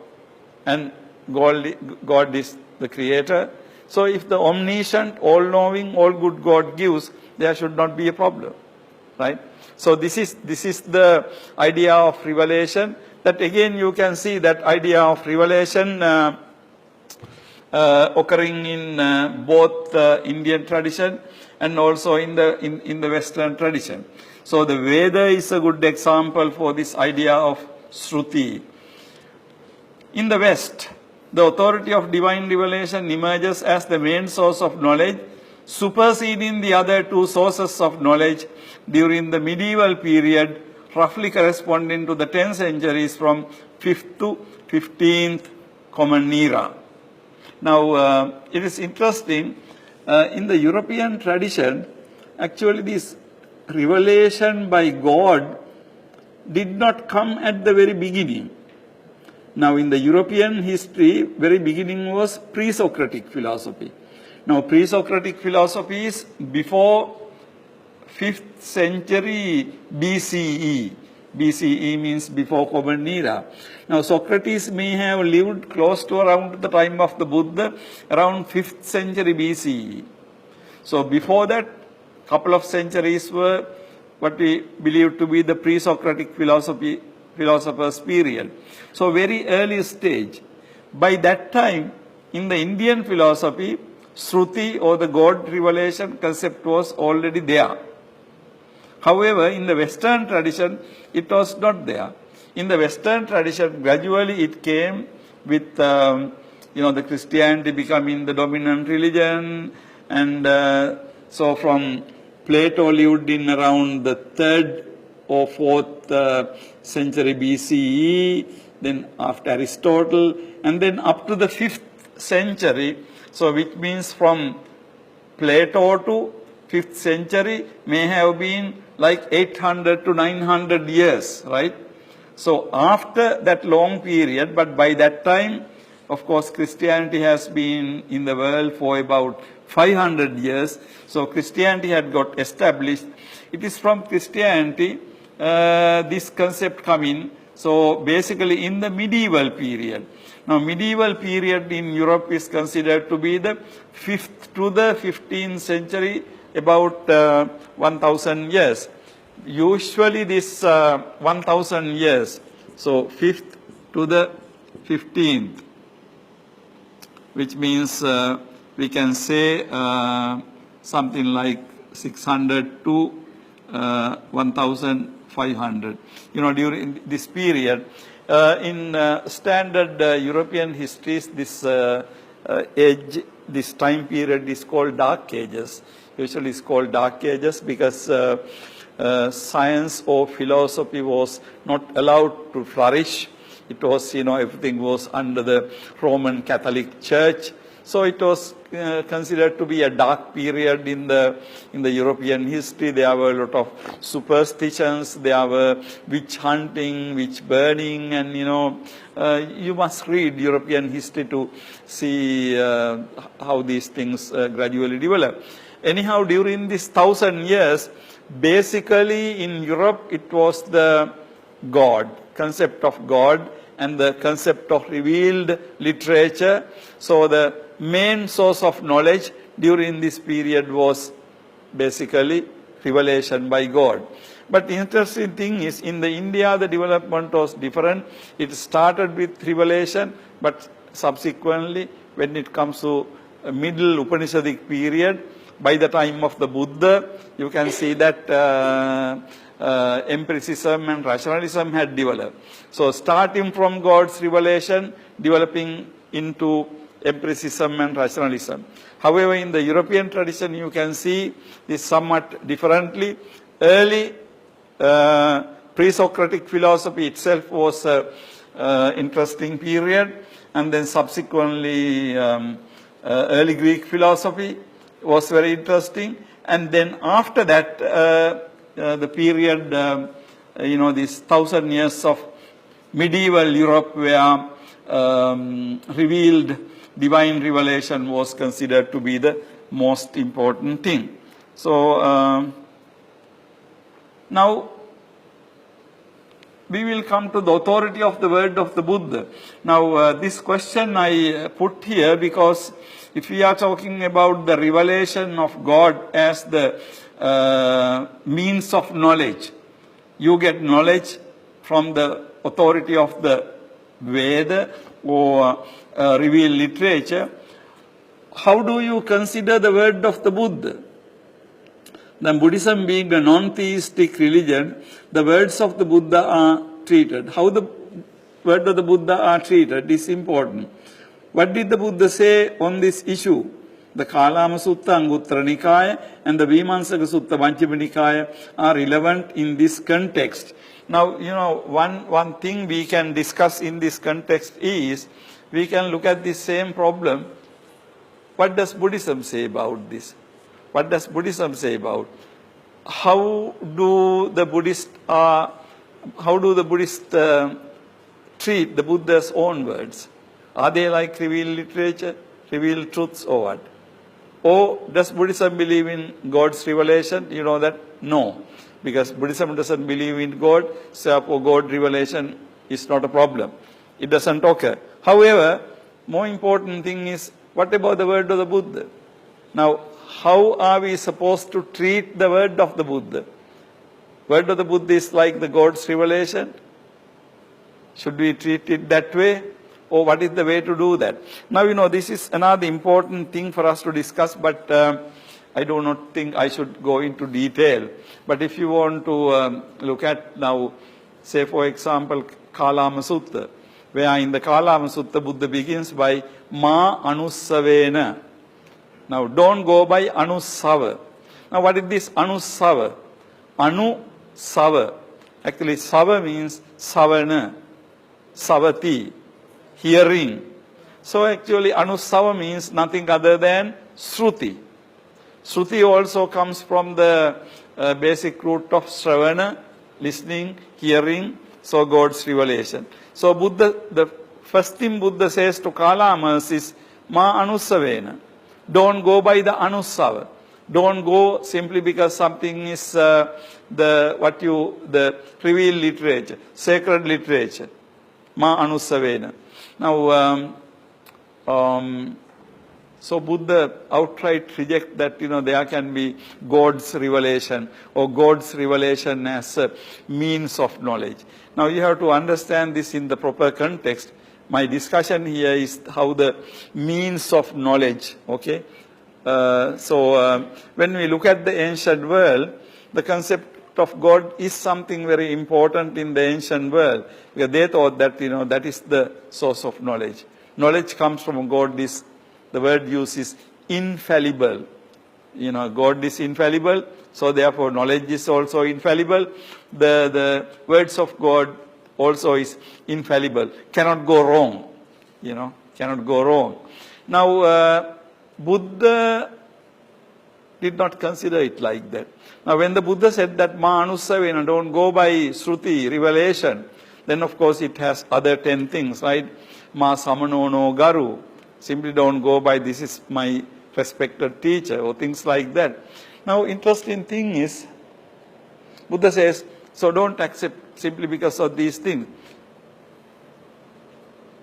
And God is the creator. So if the omniscient, all-knowing, all-good God gives, there should not be a problem, right? So this is the idea of revelation. That again you can see that idea of revelation occurring in both Indian tradition and also in the Western tradition. So the Veda is a good example for this idea of Shruti. In the West, the authority of divine revelation emerges as the main source of knowledge, superseding the other two sources of knowledge during the medieval period, roughly corresponding to the 10 centuries from 5th to 15th Common Era. Now, it is interesting, in the European tradition, actually this revelation by God did not come at the very beginning. Now, in the European history, very beginning was pre-Socratic philosophy. Now, pre-Socratic philosophy is before 5th century BCE. BCE means before Common Era. Now, Socrates may have lived close to around the time of the Buddha, around 5th century BCE. So, before that, couple of centuries were what we believe to be the pre-Socratic philosophers period. So, very early stage. By that time, in the Indian philosophy, Shruti or the God revelation concept was already there. However, in the Western tradition, it was not there. In the Western tradition, gradually it came with, the Christianity becoming the dominant religion. And so from Plato lived in around the 3rd or 4th century BCE, then after Aristotle, and then up to the 5th century. So which means from Plato to 5th century may have been like 800 to 900 years, right? So after that long period, but by that time, of course, Christianity has been in the world for about 500 years. So Christianity had got established. It is from Christianity this concept come in. So basically in the medieval period. Now medieval period in Europe is considered to be the 5th to the 15th century, about 1000 years. Usually this 1000 years, so 5th to the 15th, which means we can say something like 600 to 1500. You know, during this period, in standard European histories, this age, this time period is called Dark Ages. Usually it's called Dark Ages because science or philosophy was not allowed to flourish. It was, you know, everything was under the Roman Catholic Church. So it was considered to be a dark period in the European history. There were a lot of superstitions. There were witch hunting, witch burning, and you must read European history to see how these things gradually develop. Anyhow, during this 1000 years, basically in Europe it was the God, concept of God, and the concept of revealed literature. So the main source of knowledge during this period was basically revelation by God. But the interesting thing is, in the India, the development was different. It started with revelation, but subsequently, when it comes to a middle Upanishadic period, by the time of the Buddha, you can see that empiricism and rationalism had developed. So starting from God's revelation, developing into empiricism and rationalism. However, in the European tradition, you can see this somewhat differently. Early pre-Socratic philosophy itself was an interesting period, and then subsequently early Greek philosophy was very interesting, and then after that the period, these 1000 years of medieval Europe, where revealed divine revelation was considered to be the most important thing. So now we will come to the authority of the word of the Buddha. Now this question I put here because if we are talking about the revelation of God as the means of knowledge, you get knowledge from the authority of the Veda or revealed literature. How do you consider the word of the Buddha? Then Buddhism being a non-theistic religion, the words of the Buddha are treated. How the words of the Buddha are treated is important. What did the Buddha say on this issue? The Kālāma-sutta Nikāya and the Vimamsi-sutta Nikāya are relevant in this context. Now, one thing we can discuss in this context is, we can look at the same problem. What does Buddhism say about this? What does Buddhism say about? How do the Buddhists treat the Buddha's own words? Are they like revealed literature, revealed truths, or what? Or does Buddhism believe in God's revelation? You know that? No. Because Buddhism doesn't believe in God, so for God revelation is not a problem. It doesn't occur. However, more important thing is, what about the word of the Buddha? Now, how are we supposed to treat the word of the Buddha? Word of the Buddha is like the God's revelation. Should we treat it that way? Or what is the way to do that? Now, this is another important thing for us to discuss, but I do not think I should go into detail. But if you want to look at now, say for example, Kālāma-sutta, where in the Kālāma-sutta, Buddha begins by ma anussavena. Now, don't go by anussava. Now, what is this anussava? Anusava. Actually, sava means savana, savati, hearing. So, actually, anussava means nothing other than sruti. Sruti also comes from the basic root of sravana, listening, hearing, so God's revelation. So, Buddha, the first thing Buddha says to Kālāmas is ma anussavena. Don't go by the anussava. Don't go simply because something is the revealed literature, sacred literature. Ma anussavena. Now, so Buddha outright reject that, there can be God's revelation or God's revelation as a means of knowledge. Now you have to understand this in the proper context. My discussion here is how the means of knowledge, okay? When we look at the ancient world, the concept of God is something very important in the ancient world, because they thought that, that is the source of knowledge. Knowledge comes from God. The word used is infallible. God is infallible, so therefore knowledge is also infallible. The words of God also is infallible. Cannot go wrong. Cannot go wrong. Now, Buddha did not consider it like that. Now, when the Buddha said that ma anussavena, don't go by sruti, revelation, then of course it has other 10 things, right? Ma samanono garu, simply don't go by this is my respected teacher or things like that. Now, interesting thing is, Buddha says, so don't accept simply because of these things.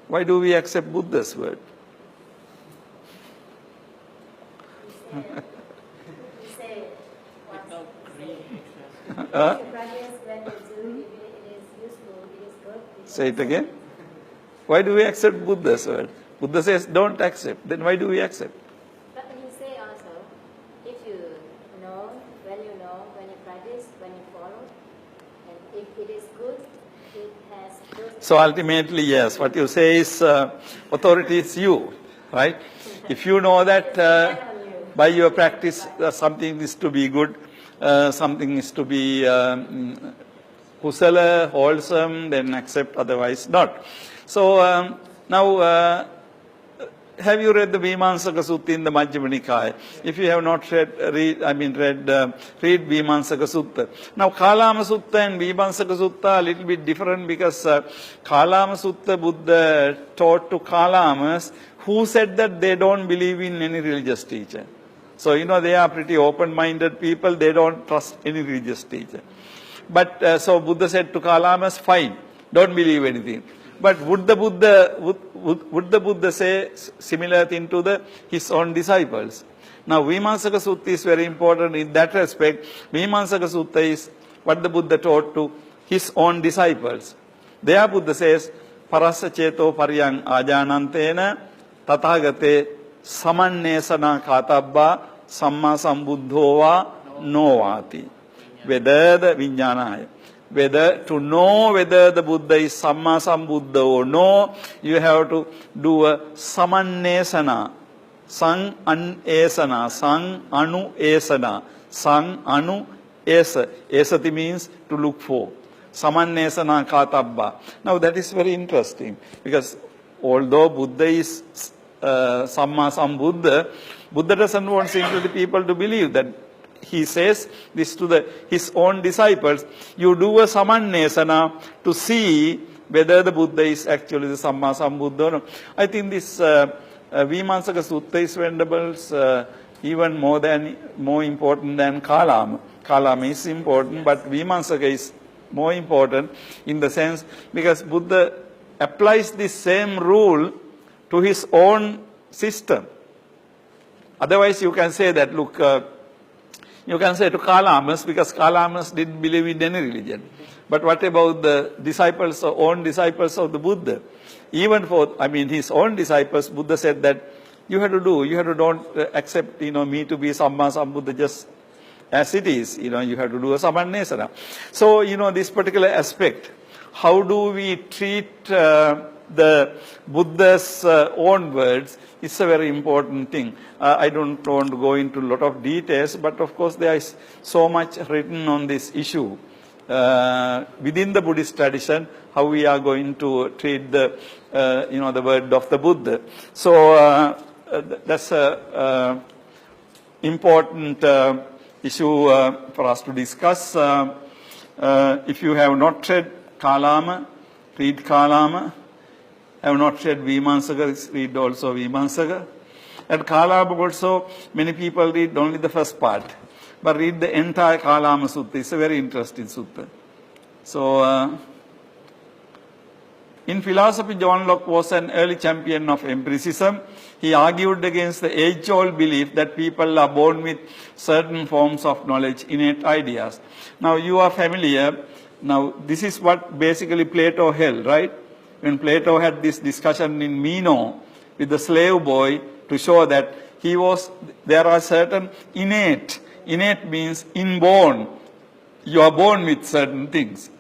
Why do we accept Buddha's word? You say what's Huh? practice when you do, it is useful, it is good. Say it again. Why do we accept Buddha's word? Buddha says don't accept. Then why do we accept? But he say also, if you know, when you practice, when you follow, and if it is good, it has good. So ultimately, yes, what you say is authority is you, right? If you know that by your practice something is to be good, something is to be kusala, wholesome, then accept, otherwise not. So now, have you read the Vimamsaka-sutta in the Majjhima Nikāya? If you have not read Vimamsaka-sutta. Now, Kālāma-sutta and Vimamsaka-sutta are a little bit different, because Kālāma-sutta Buddha taught to Kālāmas who said that they don't believe in any religious teacher. So, they are pretty open-minded people. They don't trust any religious teacher. But so Buddha said to Kālāmas, fine, don't believe anything. But would the Buddha say similar thing to his own disciples? Now, Vimamsaka-sutta is very important in that respect. Vimamsaka-sutta is what the Buddha taught to his own disciples. There Buddha says, parassa ceto pariyang ājanantena tathāgate samaññeva kātabba samma sambuddhova novāti. Whether the vimamsi, whether to know whether the Buddha is Samma Sambuddha or no, you have to do a samaññeva, sang anusavika, sang anusavika, sang anusavika. Esati means to look for. Samaññeva kātabba. Now that is very interesting, because although Buddha is Samma Sambuddha, Buddha doesn't want simply people to believe that. He says this to his own disciples, you do a samaññeva to see whether the Buddha is actually the Samma Sambuddha or no. I think this Vimamsaka-sutta is Venerable's even more important than Kālāma. Kālāma is important, but Vimamsaka is more important in the sense because Buddha applies the same rule to his own system. Otherwise, you can say that, look, you can say to Kālāmas, because Kālāmas didn't believe in any religion. But what about the disciples, or own disciples of the Buddha? Even for, his own disciples, Buddha said that you have to don't accept, me to be Samma Sambuddha just as it is. You have to do a samaññeva. So, this particular aspect, how do we treat the Buddha's own words, it's a very important thing. I don't want to go into a lot of details, but of course there is so much written on this issue. Within the Buddhist tradition, how we are going to treat the word of the Buddha. So that's a important issue for us to discuss. If you have not read Kālāma, read Kālāma. Have not read Vimamsaka, read also Vimamsaka. At Kālāma also, many people read only the first part, but read the entire Kālāma-sutta. It's a very interesting sutta. So, in philosophy, John Locke was an early champion of empiricism. He argued against the age-old belief that people are born with certain forms of knowledge, innate ideas. Now, you are familiar. Now, this is what basically Plato held, right? When Plato had this discussion in Meno with the slave boy to show that there are certain innate. Innate means inborn. You are born with certain things.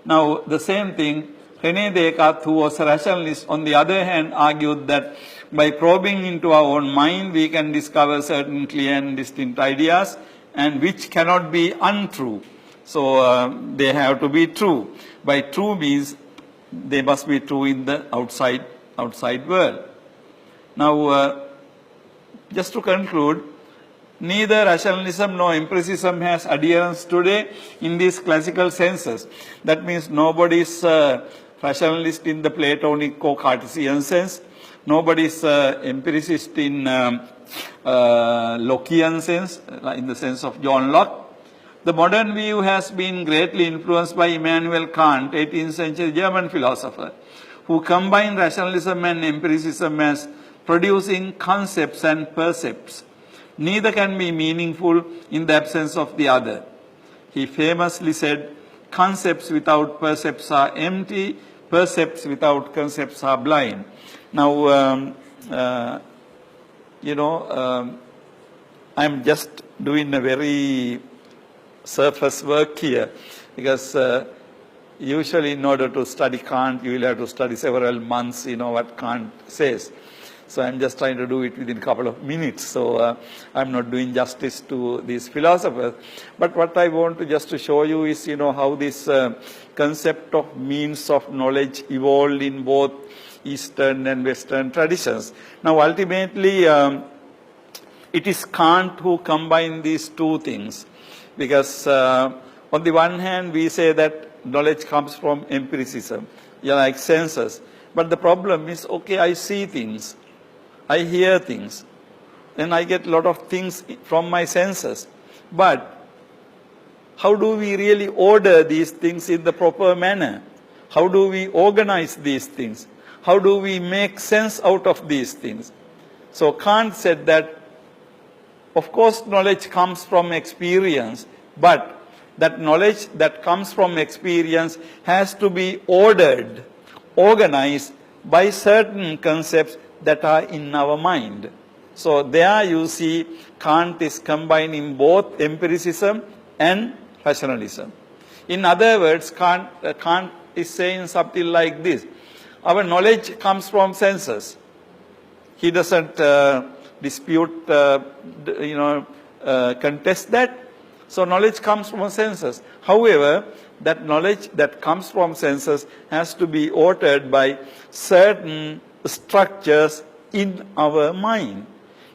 Now, the same thing, René Descartes, who was a rationalist, on the other hand, argued that by probing into our own mind, we can discover certain clear and distinct ideas, and which cannot be untrue. So, they have to be true. By true means, they must be true in the outside world. Now, just to conclude, neither rationalism nor empiricism has adherence today in these classical senses. That means nobody is a rationalist in the Platonic or Cartesian sense. Nobody is an empiricist in Lockean sense, in the sense of John Locke. The modern view has been greatly influenced by Immanuel Kant, 18th century German philosopher, who combined rationalism and empiricism as producing concepts and percepts. Neither can be meaningful in the absence of the other. He famously said, concepts without percepts are empty, percepts without concepts are blind. Now, I'm just doing a very surface work here, because usually in order to study Kant, you will have to study several months, what Kant says. So I'm just trying to do it within a couple of minutes. So I'm not doing justice to these philosophers. But what I want to just to show you is, how this concept of means of knowledge evolved in both Eastern and Western traditions. Now, ultimately, it is Kant who combined these two things. Because on the one hand, we say that knowledge comes from empiricism, like senses. But the problem is, okay, I see things, I hear things, and I get a lot of things from my senses. But how do we really order these things in the proper manner? How do we organize these things? How do we make sense out of these things? So Kant said that, of course, knowledge comes from experience, but that knowledge that comes from experience has to be ordered, organized by certain concepts that are in our mind. So there you see Kant is combining both empiricism and rationalism. In other words, Kant is saying something like this. Our knowledge comes from senses. He doesn't dispute, contest that. So knowledge comes from senses. However, that knowledge that comes from senses has to be ordered by certain structures in our mind.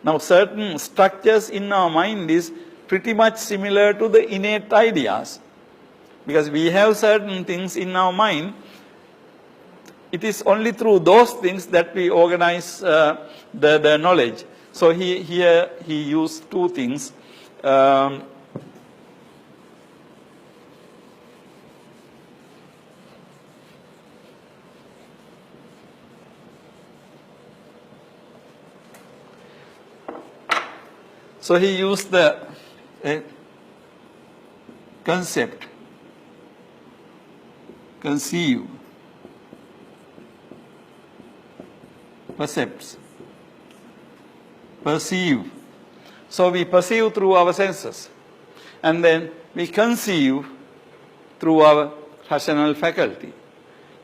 Now, certain structures in our mind is pretty much similar to the innate ideas. Because we have certain things in our mind, it is only through those things that we organize the knowledge. So here he used two things. So he used the concept, conceive, percepts, perceive. So we perceive through our senses, and then we conceive through our rational faculty.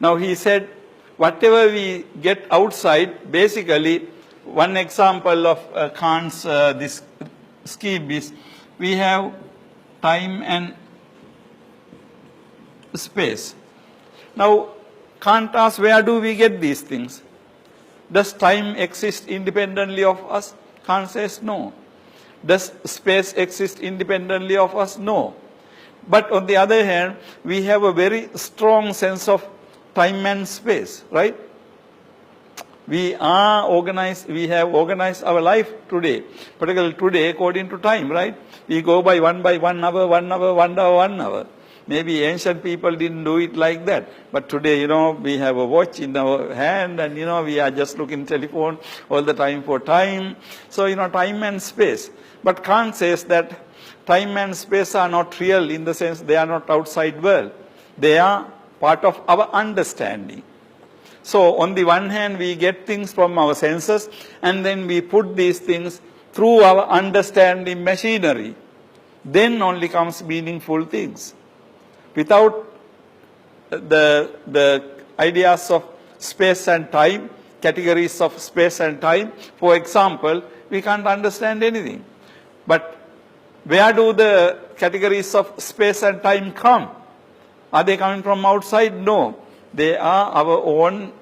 Now he said, whatever we get outside, basically, one example of Kant's this scheme is, we have time and space. Now, Kant asks, where do we get these things? Does time exist independently of us? Kant says no. Does space exist independently of us? No. But on the other hand, we have a very strong sense of time and space, right? We are organized, we have organized our life today, particularly today according to time, right? We go by 1 hour, 1 hour, 1 hour, 1 hour. Maybe ancient people didn't do it like that. But today, we have a watch in our hand and, we are just looking telephone all the time for time. So, time and space. But Kant says that time and space are not real in the sense they are not outside world. They are part of our understanding. So, on the one hand, we get things from our senses and then we put these things through our understanding machinery. Then only comes meaningful things. Without the ideas of space and time, categories of space and time, for example, we can't understand anything. But where do the categories of space and time come? Are they coming from outside? No. They are our own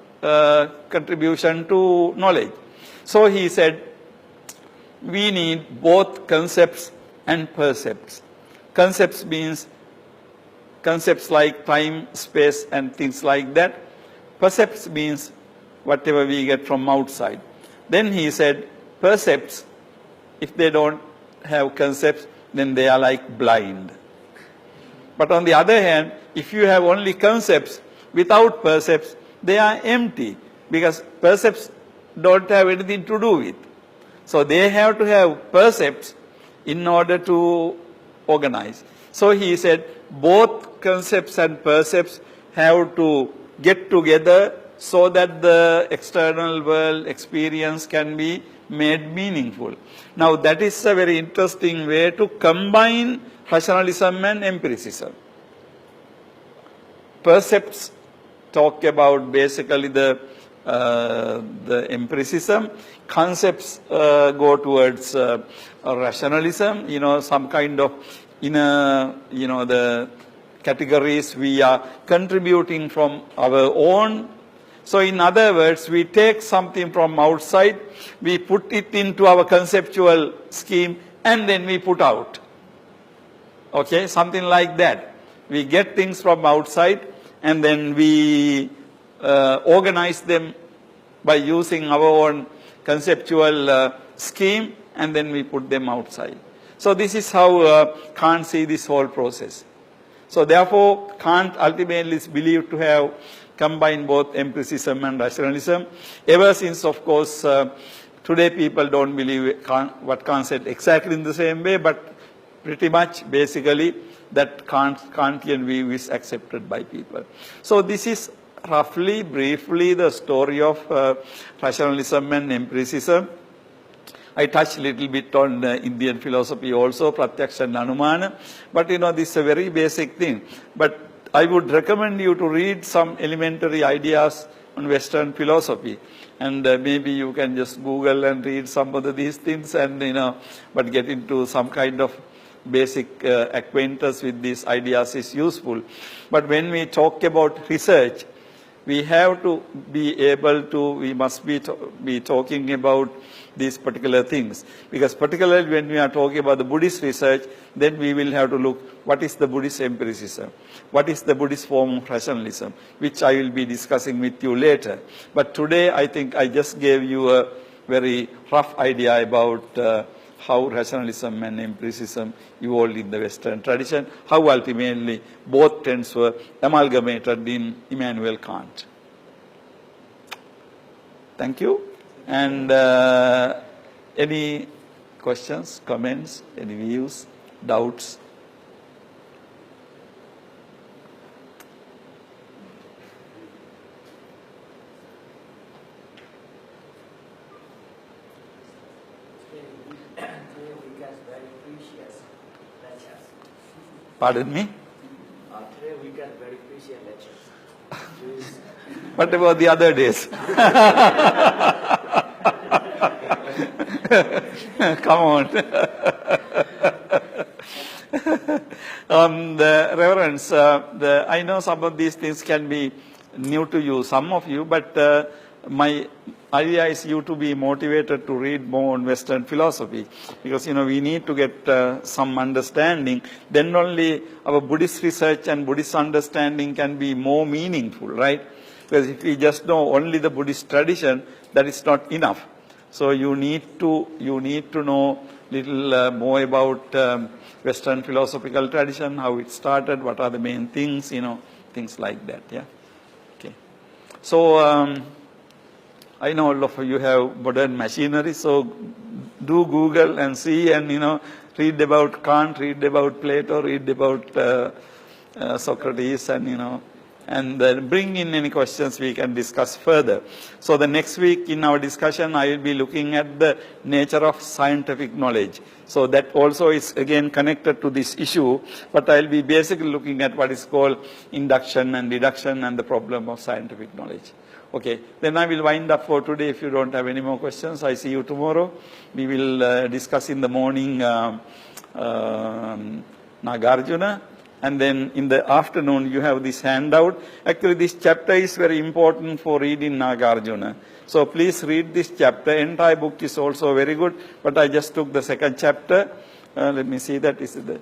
contribution to knowledge. So he said, we need both concepts and percepts. Concepts means concepts like time, space, and things like that. Percepts means whatever we get from outside. Then he said, percepts, if they don't have concepts, then they are like blind. But on the other hand, if you have only concepts without percepts, they are empty, because percepts don't have anything to do with. So they have to have percepts in order to organize. So he said, both concepts and percepts have to get together so that the external world experience can be made meaningful. Now that is a very interesting way to combine rationalism and empiricism. Percepts talk about basically the empiricism. Concepts go towards rationalism, some kind of inner, the categories we are contributing from our own. So in other words, we take something from outside, we put it into our conceptual scheme, and then we put out. Okay, something like that. We get things from outside, and then we organize them by using our own conceptual scheme, and then we put them outside. So this is how Kant sees this whole process. So therefore, Kant ultimately is believed to have combined both empiricism and rationalism. Ever since, of course, today people don't believe what Kant said exactly in the same way, but pretty much basically that Kantian view is accepted by people. So this is roughly, briefly, the story of rationalism and empiricism. I touched a little bit on Indian philosophy also, pratyakṣa and anumāna. But this is a very basic thing. But I would recommend you to read some elementary ideas on Western philosophy. And maybe you can just Google and read some of these things and, but get into some kind of basic acquaintance with these ideas is useful. But when we talk about research, we have to be able to, we must be talking about these particular things. Because particularly when we are talking about the Buddhist research, then we will have to look, what is the Buddhist empiricism? What is the Buddhist form of rationalism? Which I will be discussing with you later. But today I think I just gave you a very rough idea about how rationalism and empiricism evolved in the Western tradition, how ultimately both trends were amalgamated in Immanuel Kant. Thank you. And any questions, comments, any views, doubts? Pardon me? Today we get very precious lectures. What about the other days? Come on. The reverence, I know some of these things can be new to you, some of you, but my idea is you to be motivated to read more on Western philosophy, because we need to get some understanding. Then only our Buddhist research and Buddhist understanding can be more meaningful, right? Because if we just know only the Buddhist tradition, that is not enough. So you need to know little more about Western philosophical tradition, how it started, what are the main things, things like that. Yeah. Okay. So I know all of you have modern machinery, so do Google and see, and read about Kant, read about Plato, read about Socrates, and then bring in any questions we can discuss further. So the next week in our discussion, I will be looking at the nature of scientific knowledge. So that also is again connected to this issue, but I will be basically looking at what is called induction and deduction and the problem of scientific knowledge. Okay, then I will wind up for today. If you don't have any more questions, I see you tomorrow. We will discuss in the morning Nagarjuna. And then in the afternoon, you have this handout. Actually, this chapter is very important for reading Nagarjuna. So please read this chapter. Entire book is also very good, but I just took the second chapter. Let me see that. Is it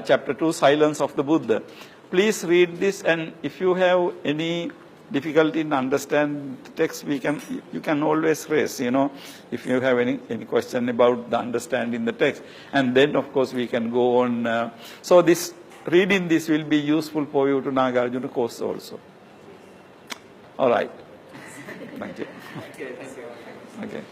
chapter 2, Silence of the Buddha. Please read this, and if you have any difficulty in understand the text, you can always raise, if you have any question about the understanding the text. And then, of course, we can go on. So this reading this will be useful for you to Nagarjuna course also. All right. Thank you. Okay, thank you. Okay.